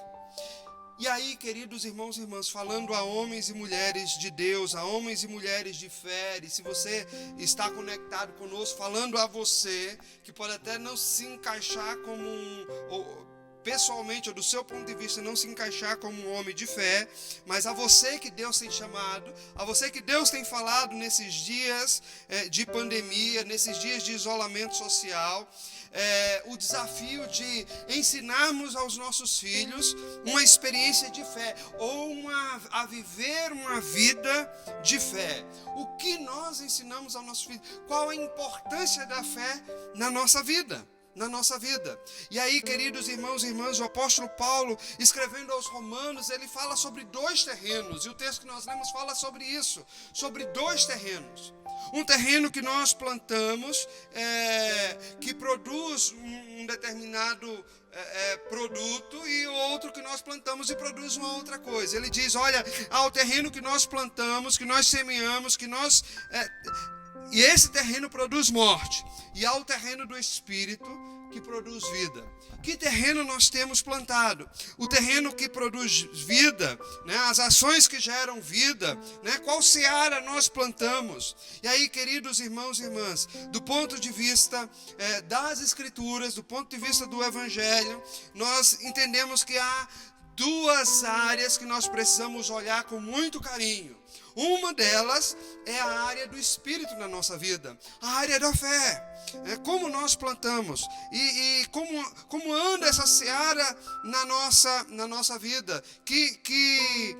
E aí, queridos irmãos e irmãs, falando a homens e mulheres de Deus, a homens e mulheres de fé, e se você está conectado conosco, falando a você, que pode até não se encaixar como pessoalmente, ou do seu ponto de vista, não se encaixar como um homem de fé, mas a você que Deus tem chamado, a você que Deus tem falado nesses dias de pandemia, nesses dias de isolamento social, o desafio de ensinarmos aos nossos filhos uma experiência de fé, ou a viver uma vida de fé. O que nós ensinamos aos nossos filhos? Qual a importância da fé na nossa vida? E aí, queridos irmãos e irmãs, o apóstolo Paulo, escrevendo aos Romanos, ele fala sobre 2 terrenos, e o texto que nós lemos fala sobre isso, sobre 2 terrenos. Um terreno que nós plantamos, que produz um determinado produto, e outro que nós plantamos e produz uma outra coisa. Ele diz: olha, há o terreno que nós plantamos, que nós semeamos, que nós E esse terreno produz morte. E há o terreno do Espírito que produz vida. Que terreno nós temos plantado? O terreno que produz vida, né? As ações que geram vida, né? Qual seara nós plantamos? E aí, queridos irmãos e irmãs, do ponto de vista das Escrituras, do ponto de vista do Evangelho, nós entendemos que há duas áreas que nós precisamos olhar com muito carinho. Uma delas é a área do Espírito na nossa vida, a área da fé. Como nós plantamos e como anda essa seara na nossa vida. Que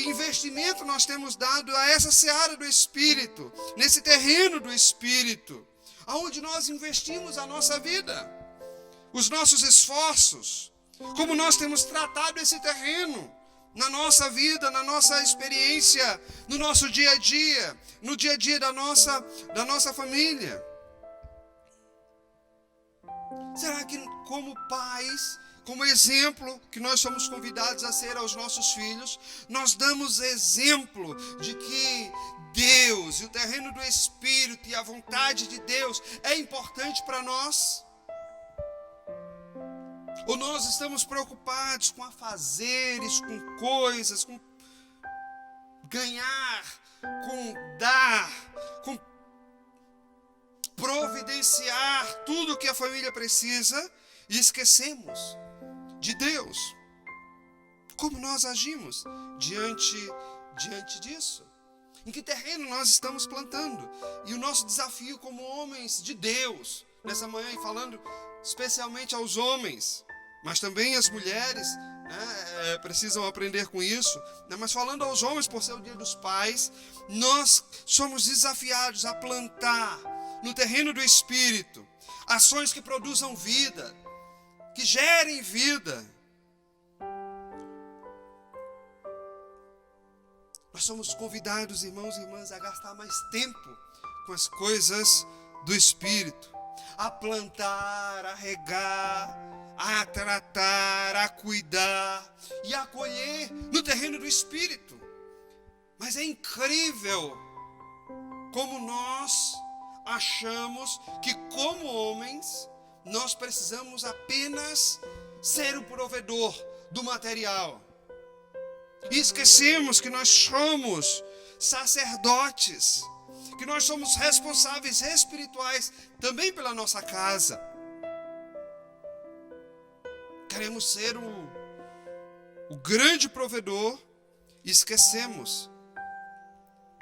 investimento nós temos dado a essa seara do Espírito, nesse terreno do Espírito, aonde nós investimos a nossa vida, os nossos esforços. Como nós temos tratado esse terreno na nossa vida, na nossa experiência, no nosso dia a dia, no dia a dia da nossa família. Será que como pais, como exemplo que nós somos convidados a ser aos nossos filhos, nós damos exemplo de que Deus e o terreno do Espírito e a vontade de Deus é importante para nós? Ou nós estamos preocupados com afazeres, com coisas, com ganhar, com dar, com providenciar tudo o que a família precisa e esquecemos de Deus? Como nós agimos diante disso? Em que terreno nós estamos plantando? E o nosso desafio como homens de Deus, nessa manhã, e falando especialmente aos homens, mas também as mulheres, né, precisam aprender com isso, né, mas falando aos homens, por ser o dia dos pais, nós somos desafiados a plantar no terreno do Espírito ações que produzam vida, que gerem vida. Nós somos convidados, irmãos e irmãs, a gastar mais tempo com as coisas do Espírito, a plantar, a regar, a tratar, a cuidar e a colher no terreno do Espírito. Mas é incrível como nós achamos que, como homens, nós precisamos apenas ser o provedor do material. E esquecemos que nós somos sacerdotes, que nós somos responsáveis espirituais também pela nossa casa. Queremos ser o grande provedor e esquecemos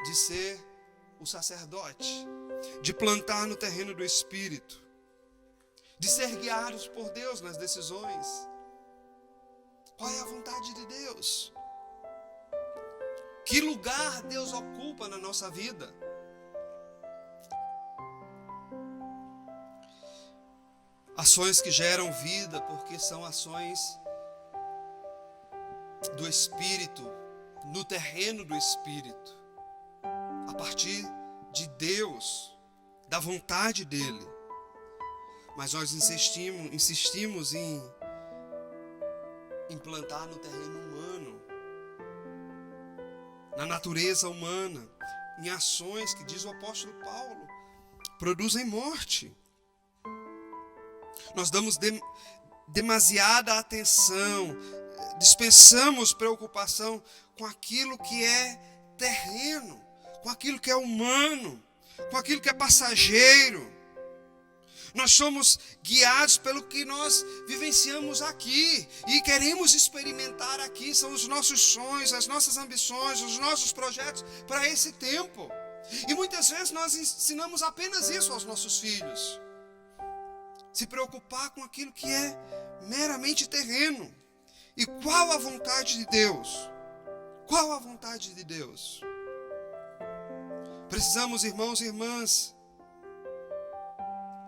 de ser o sacerdote, de plantar no terreno do Espírito, de ser guiados por Deus nas decisões. Qual é a vontade de Deus? Que lugar Deus ocupa na nossa vida? Ações que geram vida, porque são ações do Espírito, no terreno do Espírito, a partir de Deus, da vontade dEle. Mas nós insistimos em plantar no terreno humano, na natureza humana, em ações que, diz o apóstolo Paulo, produzem morte. Nós damos demasiada atenção, dispensamos preocupação com aquilo que é terreno, com aquilo que é humano, com aquilo que é passageiro. Nós somos guiados pelo que nós vivenciamos aqui e queremos experimentar aqui. São os nossos sonhos, as nossas ambições, os nossos projetos para esse tempo. E muitas vezes nós ensinamos apenas isso aos nossos filhos. Se preocupar com aquilo que é meramente terreno. E qual a vontade de Deus? Qual a vontade de Deus? Precisamos, irmãos e irmãs,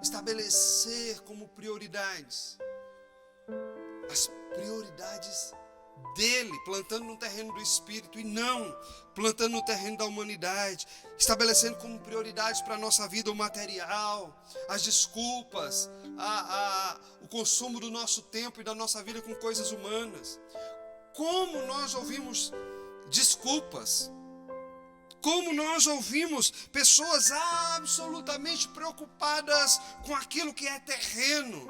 estabelecer como prioridades as prioridades dele, plantando no terreno do Espírito e não plantando no terreno da humanidade, estabelecendo como prioridades para a nossa vida o material, as desculpas, o consumo do nosso tempo e da nossa vida com coisas humanas. Como nós ouvimos desculpas Como nós ouvimos pessoas absolutamente preocupadas com aquilo que é terreno,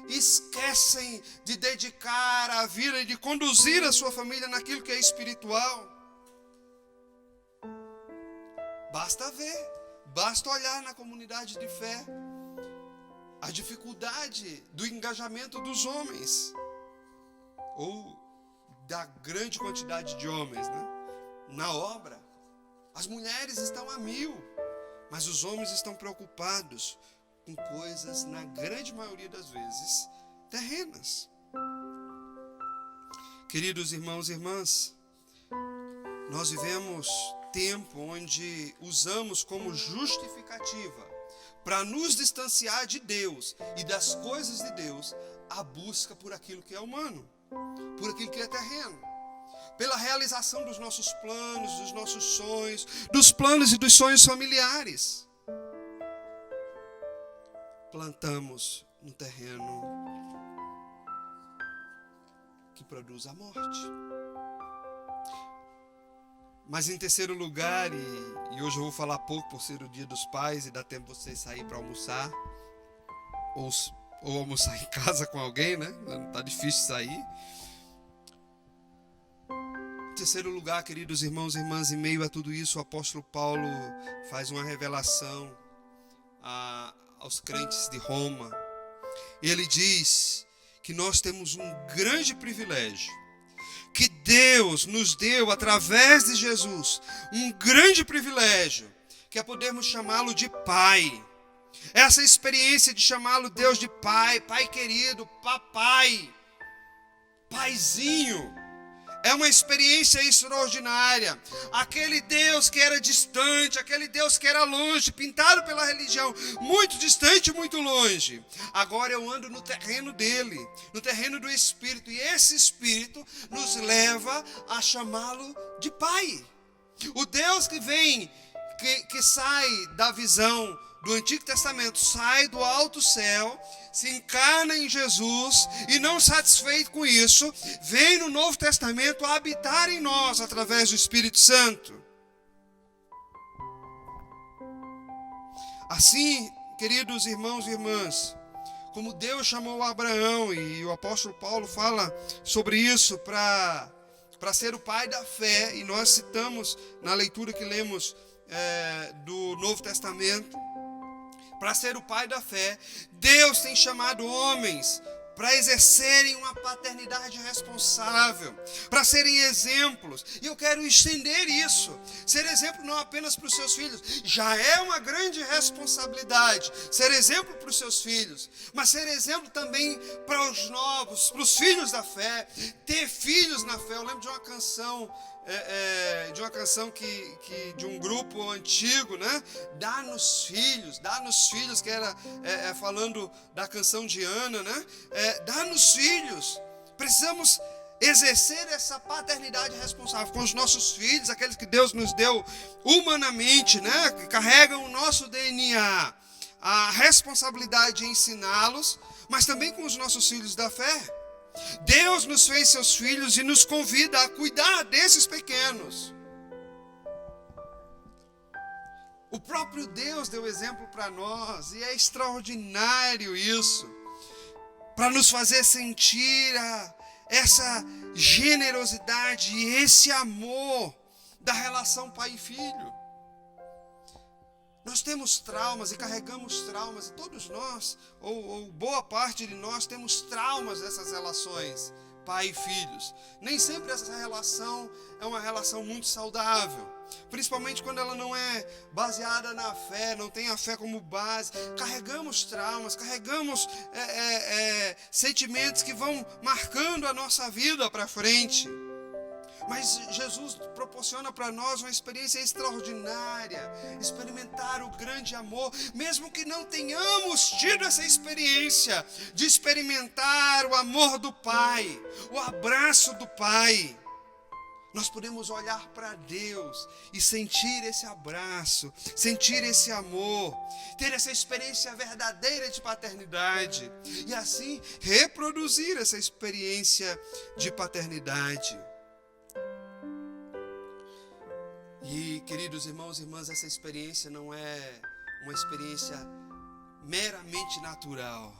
esquecem de dedicar a vida e de conduzir a sua família naquilo que é espiritual. Basta ver, basta olhar na comunidade de fé a dificuldade do engajamento dos homens, ou da grande quantidade de homens, né? Na obra. As mulheres estão a 1000, mas os homens estão preocupados com coisas, na grande maioria das vezes, terrenas. Queridos irmãos e irmãs, nós vivemos tempo onde usamos como justificativa para nos distanciar de Deus e das coisas de Deus a busca por aquilo que é humano, por aquilo que é terreno, pela realização dos nossos planos, dos nossos sonhos, dos planos e dos sonhos familiares. Plantamos no terreno que produz a morte. Mas em terceiro lugar, e hoje eu vou falar pouco por ser o dia dos pais e dá tempo de vocês sair para almoçar, ou almoçar em casa com alguém, né? Não está difícil sair. Em terceiro lugar, queridos irmãos e irmãs, em meio a tudo isso, o apóstolo Paulo faz uma revelação aos crentes de Roma. Ele diz que nós temos um grande privilégio, que Deus nos deu, através de Jesus, um grande privilégio, que é podermos chamá-lo de Pai. Essa experiência de chamá-lo Deus de Pai, Pai querido, Papai, Paizinho, é uma experiência extraordinária. Aquele Deus que era distante, aquele Deus que era longe, pintado pela religião, muito distante, muito longe. Agora eu ando no terreno dele, no terreno do Espírito. E esse Espírito nos leva a chamá-lo de Pai. O Deus que vem, que sai da visão do Antigo Testamento, sai do alto céu, se encarna em Jesus e, não satisfeito com isso, vem no Novo Testamento a habitar em nós através do Espírito Santo. Assim, queridos irmãos e irmãs, como Deus chamou Abraão, e o apóstolo Paulo fala sobre isso para ser o pai da fé, e nós citamos na leitura que lemos do Novo Testamento, para ser o pai da fé, Deus tem chamado homens para exercerem uma paternidade responsável, para serem exemplos. E eu quero estender isso. Ser exemplo não apenas para os seus filhos, já é uma grande responsabilidade ser exemplo para os seus filhos, mas ser exemplo também para os novos, para os filhos da fé, ter filhos na fé. Eu lembro de uma canção, de um grupo antigo, né? Dá-nos filhos, que era falando da canção de Ana, né? Dá-nos filhos. Precisamos exercer essa paternidade responsável com os nossos filhos, aqueles que Deus nos deu humanamente, né? Que carregam o nosso DNA, a responsabilidade de ensiná-los, mas também com os nossos filhos da fé. Deus nos fez seus filhos e nos convida a cuidar desses pequenos. O próprio Deus deu exemplo para nós, e é extraordinário isso, para nos fazer sentir essa generosidade e esse amor da relação pai e filho. Nós temos traumas e carregamos traumas, e todos nós, ou boa parte de nós, temos traumas dessas relações, pai e filhos. Nem sempre essa relação é uma relação muito saudável, principalmente quando ela não é baseada na fé, não tem a fé como base. Carregamos traumas, carregamos sentimentos que vão marcando a nossa vida para frente. Mas Jesus proporciona para nós uma experiência extraordinária, experimentar o grande amor, mesmo que não tenhamos tido essa experiência de experimentar o amor do Pai, o abraço do Pai. Nós podemos olhar para Deus e sentir esse abraço, sentir esse amor, ter essa experiência verdadeira de paternidade e assim reproduzir essa experiência de paternidade. E E, queridos irmãos e irmãs, essa experiência não é uma experiência meramente natural,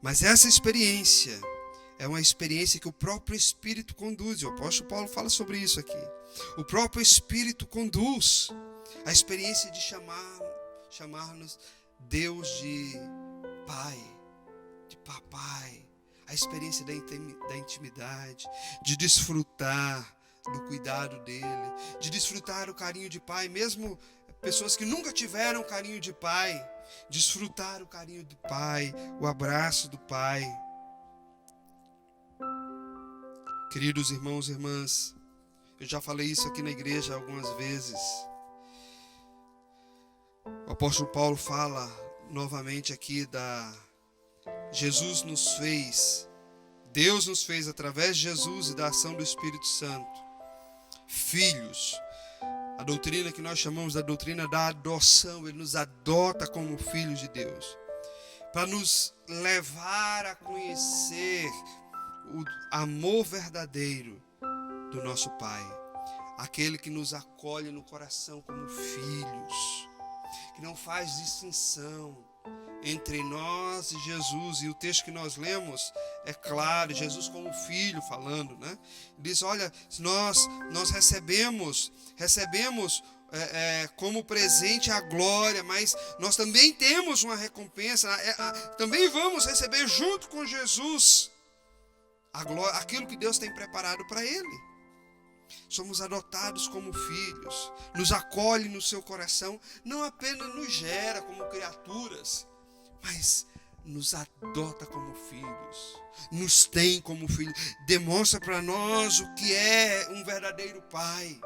mas essa experiência é uma experiência que o próprio Espírito conduz. O apóstolo Paulo fala sobre isso aqui. O próprio Espírito conduz a experiência de chamar-nos Deus de Pai, de Papai, a experiência da intimidade, de desfrutar do cuidado dele, de desfrutar o carinho de pai, mesmo pessoas que nunca tiveram carinho de pai, desfrutar o carinho do pai, o abraço do pai. Queridos irmãos e irmãs, eu já falei isso aqui na igreja algumas vezes. O apóstolo Paulo fala novamente aqui Deus nos fez através de Jesus e da ação do Espírito Santo filhos. A doutrina que nós chamamos da doutrina da adoção, ele nos adota como filhos de Deus, para nos levar a conhecer o amor verdadeiro do nosso Pai, aquele que nos acolhe no coração como filhos, que não faz distinção entre nós e Jesus. E o texto que nós lemos é claro, Jesus como filho falando, né? Diz, olha, nós recebemos como presente a glória, mas nós também temos uma recompensa, também vamos receber junto com Jesus a glória, aquilo que Deus tem preparado para ele. Somos adotados como filhos, nos acolhe no seu coração, não apenas nos gera como criaturas, mas nos adota como filhos, nos tem como filhos, demonstra para nós o que é um verdadeiro pai.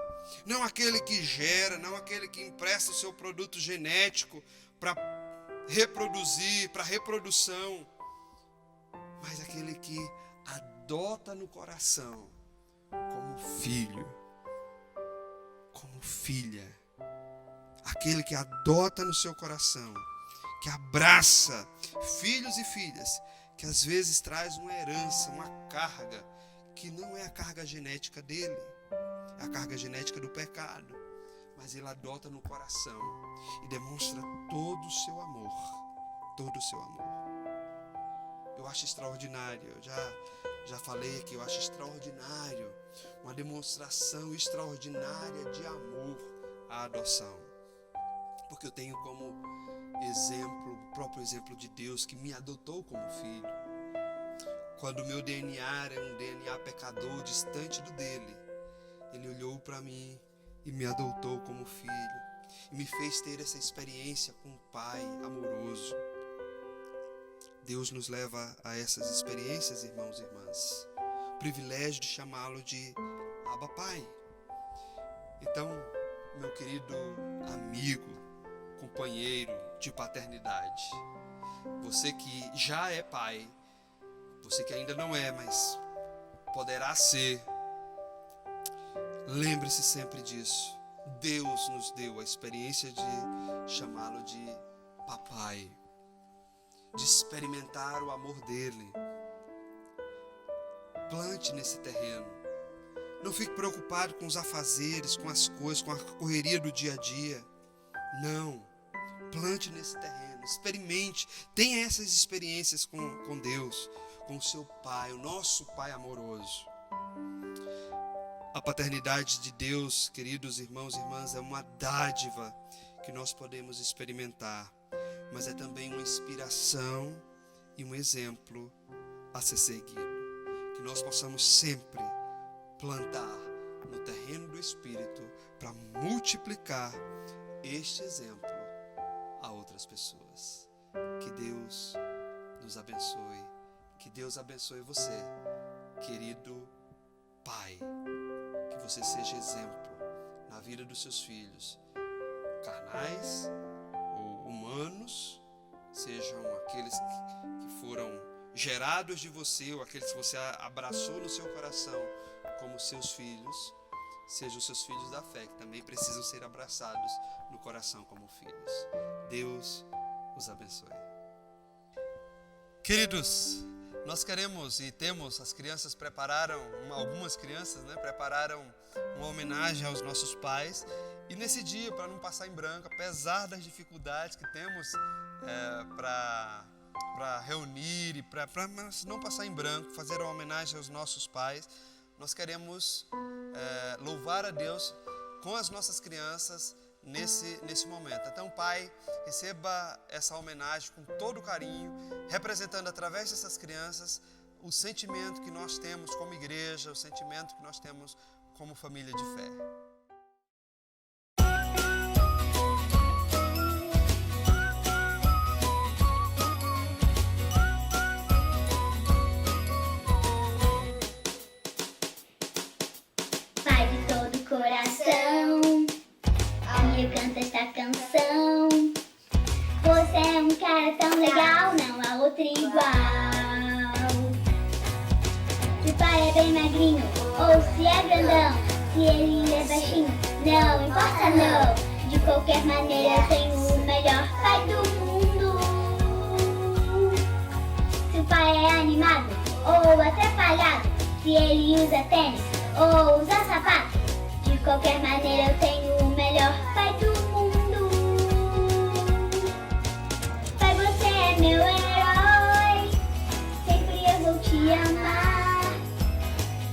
Não aquele que gera, não aquele que empresta o seu produto genético para reproduzir, para reprodução, mas aquele que adota no coração como filho, como filha. Aquele que adota no seu coração, que abraça filhos e filhas, que às vezes traz uma herança, uma carga, que não é a carga genética dele, é a carga genética do pecado, mas ele adota no coração e demonstra todo o seu amor, todo o seu amor. Eu acho extraordinário, eu já falei aqui, eu acho extraordinário, uma demonstração extraordinária de amor à adoção, porque eu tenho como exemplo, o próprio exemplo de Deus que me adotou como filho. Quando o meu DNA era um DNA pecador, distante do dele, ele olhou para mim e me adotou como filho e me fez ter essa experiência com um pai amoroso. Deus nos leva a essas experiências, irmãos e irmãs, o privilégio de chamá-lo de Abba Pai. Então, meu querido amigo, companheiro de paternidade, você que já é pai, você que ainda não é, mas poderá ser, lembre-se sempre disso. Deus nos deu a experiência de chamá-lo de papai, de experimentar o amor dele. Plante nesse terreno. Não fique preocupado com os afazeres, com as coisas, com a correria do dia a dia. Não. Plante nesse terreno. Experimente. Tenha essas experiências com Deus, com o seu Pai, o nosso Pai amoroso. A paternidade de Deus, queridos irmãos e irmãs, é uma dádiva que nós podemos experimentar, mas é também uma inspiração e um exemplo a ser seguido. Que nós possamos sempre plantar no terreno do Espírito para multiplicar este exemplo a outras pessoas. Que Deus nos abençoe. Que Deus abençoe você, querido pai. Que você seja exemplo na vida dos seus filhos, carnais ou humanos, sejam aqueles que foram gerados de você ou aqueles que você abraçou no seu coração como seus filhos, sejam os seus filhos da fé, que também precisam ser abraçados no coração como filhos. Deus os abençoe. Queridos, nós queremos e temos, as crianças prepararam, algumas crianças, prepararam uma homenagem aos nossos pais, E nesse dia, para não passar em branco, apesar das dificuldades que temos para reunir e para não passar em branco, fazer uma homenagem aos nossos pais, nós queremos louvar a Deus com as nossas crianças nesse momento. Então, Pai, receba essa homenagem com todo carinho, representando através dessas crianças o sentimento que nós temos como igreja, o sentimento que nós temos como família de fé.
Pai de todo coração, eu canto esta canção. Você é um cara tão legal, não há outro igual. Se o pai é bem magrinho ou se é grandão, se ele é baixinho, não importa não. De qualquer maneira eu tenho o melhor pai do mundo. Se o pai é animado ou atrapalhado, se ele usa tênis ou usa sapato, de qualquer maneira eu tenho o melhor pai do mundo. Pai, você é meu herói, sempre eu vou te amar.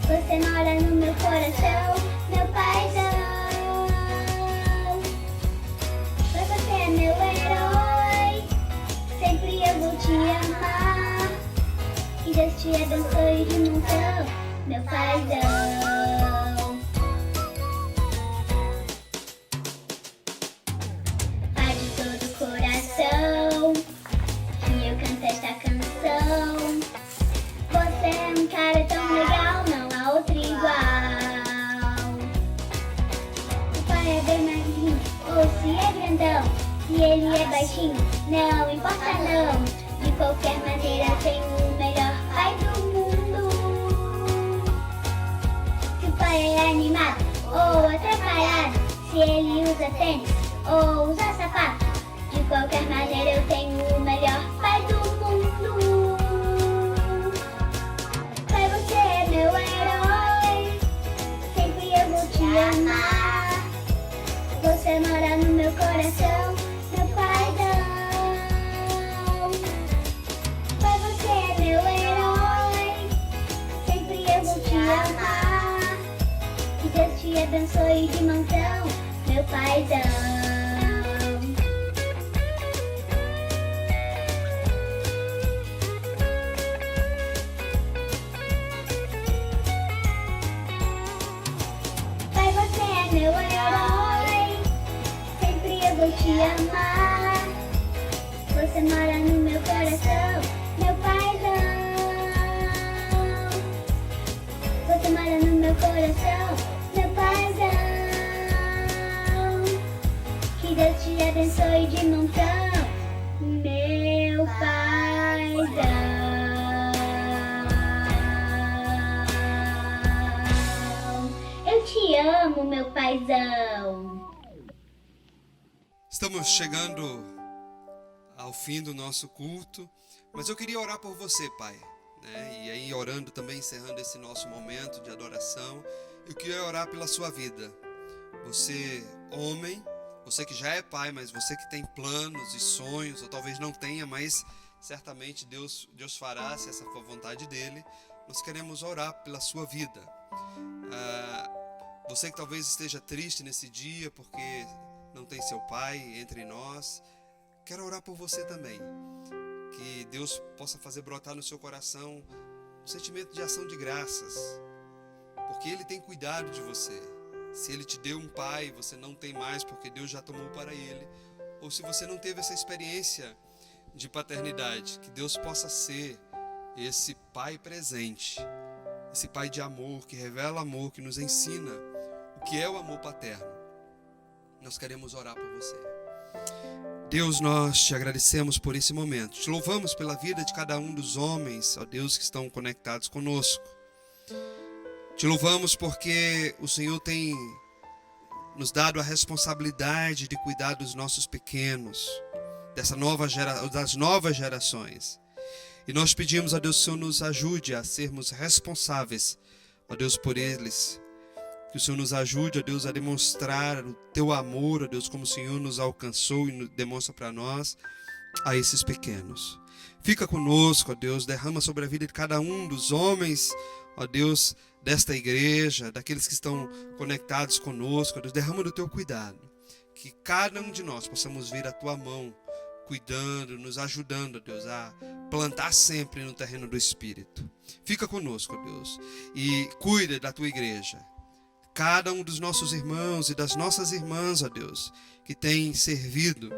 Você mora no meu coração, meu paizão. Pai, você é meu herói, sempre eu vou te amar. Que Deus te abençoe de montão, meu paizão. Pai de todo coração, eu canto esta canção. Você é um cara tão legal, não há outro igual. O pai é bem magrinho ou se é grandão, se ele é baixinho, não importa não. De qualquer maneira eu tenho o melhor pai do mundo. Se o pai é animado ou atrapalhado, se ele usa tênis ou usa sapato, de qualquer maneira eu tenho o melhor pai do mundo. Pai, você é meu herói, sempre eu vou te amar. Você mora no meu coração, meu paizão. Pai, você é meu herói, sempre eu vou te amar. Que Deus te abençoe de montão, meu paizão. Pai, você é meu herói, sempre eu vou te amar. Você mora no meu coração, meu paizão. Você mora no meu coração, meu paizão. Que Deus te abençoe de montão, meu paizão. Eu te amo, meu paizão.
Estamos chegando ao fim do nosso culto, mas eu queria orar por você, Pai, né? E aí orando também, encerrando esse nosso momento de adoração, eu queria orar pela sua vida. Você, homem, você que já é pai, mas você que tem planos e sonhos, ou talvez não tenha, mas certamente Deus fará, se essa for a vontade dele. Nós queremos orar pela sua vida. Você que talvez esteja triste nesse dia porque não tem seu pai entre nós, quero orar por você também. Que Deus possa fazer brotar no seu coração um sentimento de ação de graças, porque Ele tem cuidado de você. Se Ele te deu um pai, você não tem mais porque Deus já tomou para Ele. Ou se você não teve essa experiência de paternidade, que Deus possa ser esse pai presente, esse pai de amor, que revela amor, que nos ensina o que é o amor paterno. Nós queremos orar por você. Deus, nós te agradecemos por esse momento. Te louvamos pela vida de cada um dos homens, ó Deus, que estão conectados conosco. Te louvamos porque o Senhor tem nos dado a responsabilidade de cuidar dos nossos pequenos, das novas gerações. E nós pedimos a Deus que o Senhor nos ajude a sermos responsáveis, ó Deus, por eles. Que o Senhor nos ajude, ó Deus, a demonstrar o teu amor, ó Deus, como o Senhor nos alcançou e demonstra para nós, a esses pequenos. Fica conosco, ó Deus, derrama sobre a vida de cada um dos homens, ó Deus, desta igreja, daqueles que estão conectados conosco, ó Deus, derrama do teu cuidado. Que cada um de nós possamos ver a tua mão cuidando, nos ajudando, ó Deus, a plantar sempre no terreno do Espírito. Fica conosco, ó Deus, e cuida da tua igreja. Cada um dos nossos irmãos e das nossas irmãs, ó Deus, que tem servido,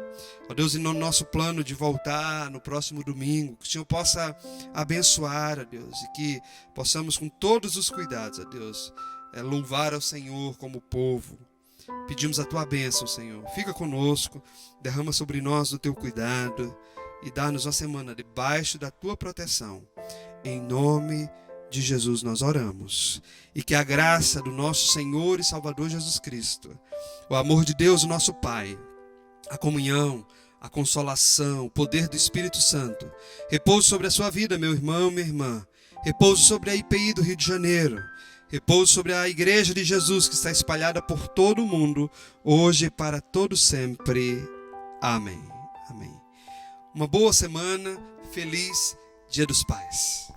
ó Deus, e no nosso plano de voltar no próximo domingo, que o Senhor possa abençoar, ó Deus, e que possamos com todos os cuidados, ó Deus, louvar ao Senhor como povo. Pedimos a tua bênção, Senhor. Fica conosco, derrama sobre nós o teu cuidado e dá-nos uma semana debaixo da tua proteção. Em nome de Jesus nós oramos. E que a graça do nosso Senhor e Salvador Jesus Cristo, o amor de Deus, o nosso Pai, a comunhão, a consolação, o poder do Espírito Santo, repouse sobre a sua vida, meu irmão, minha irmã. Repouse sobre a IPI do Rio de Janeiro. Repouse sobre a Igreja de Jesus, que está espalhada por todo o mundo, hoje e para todo sempre. Amém. Amém. Uma boa semana, feliz Dia dos Pais.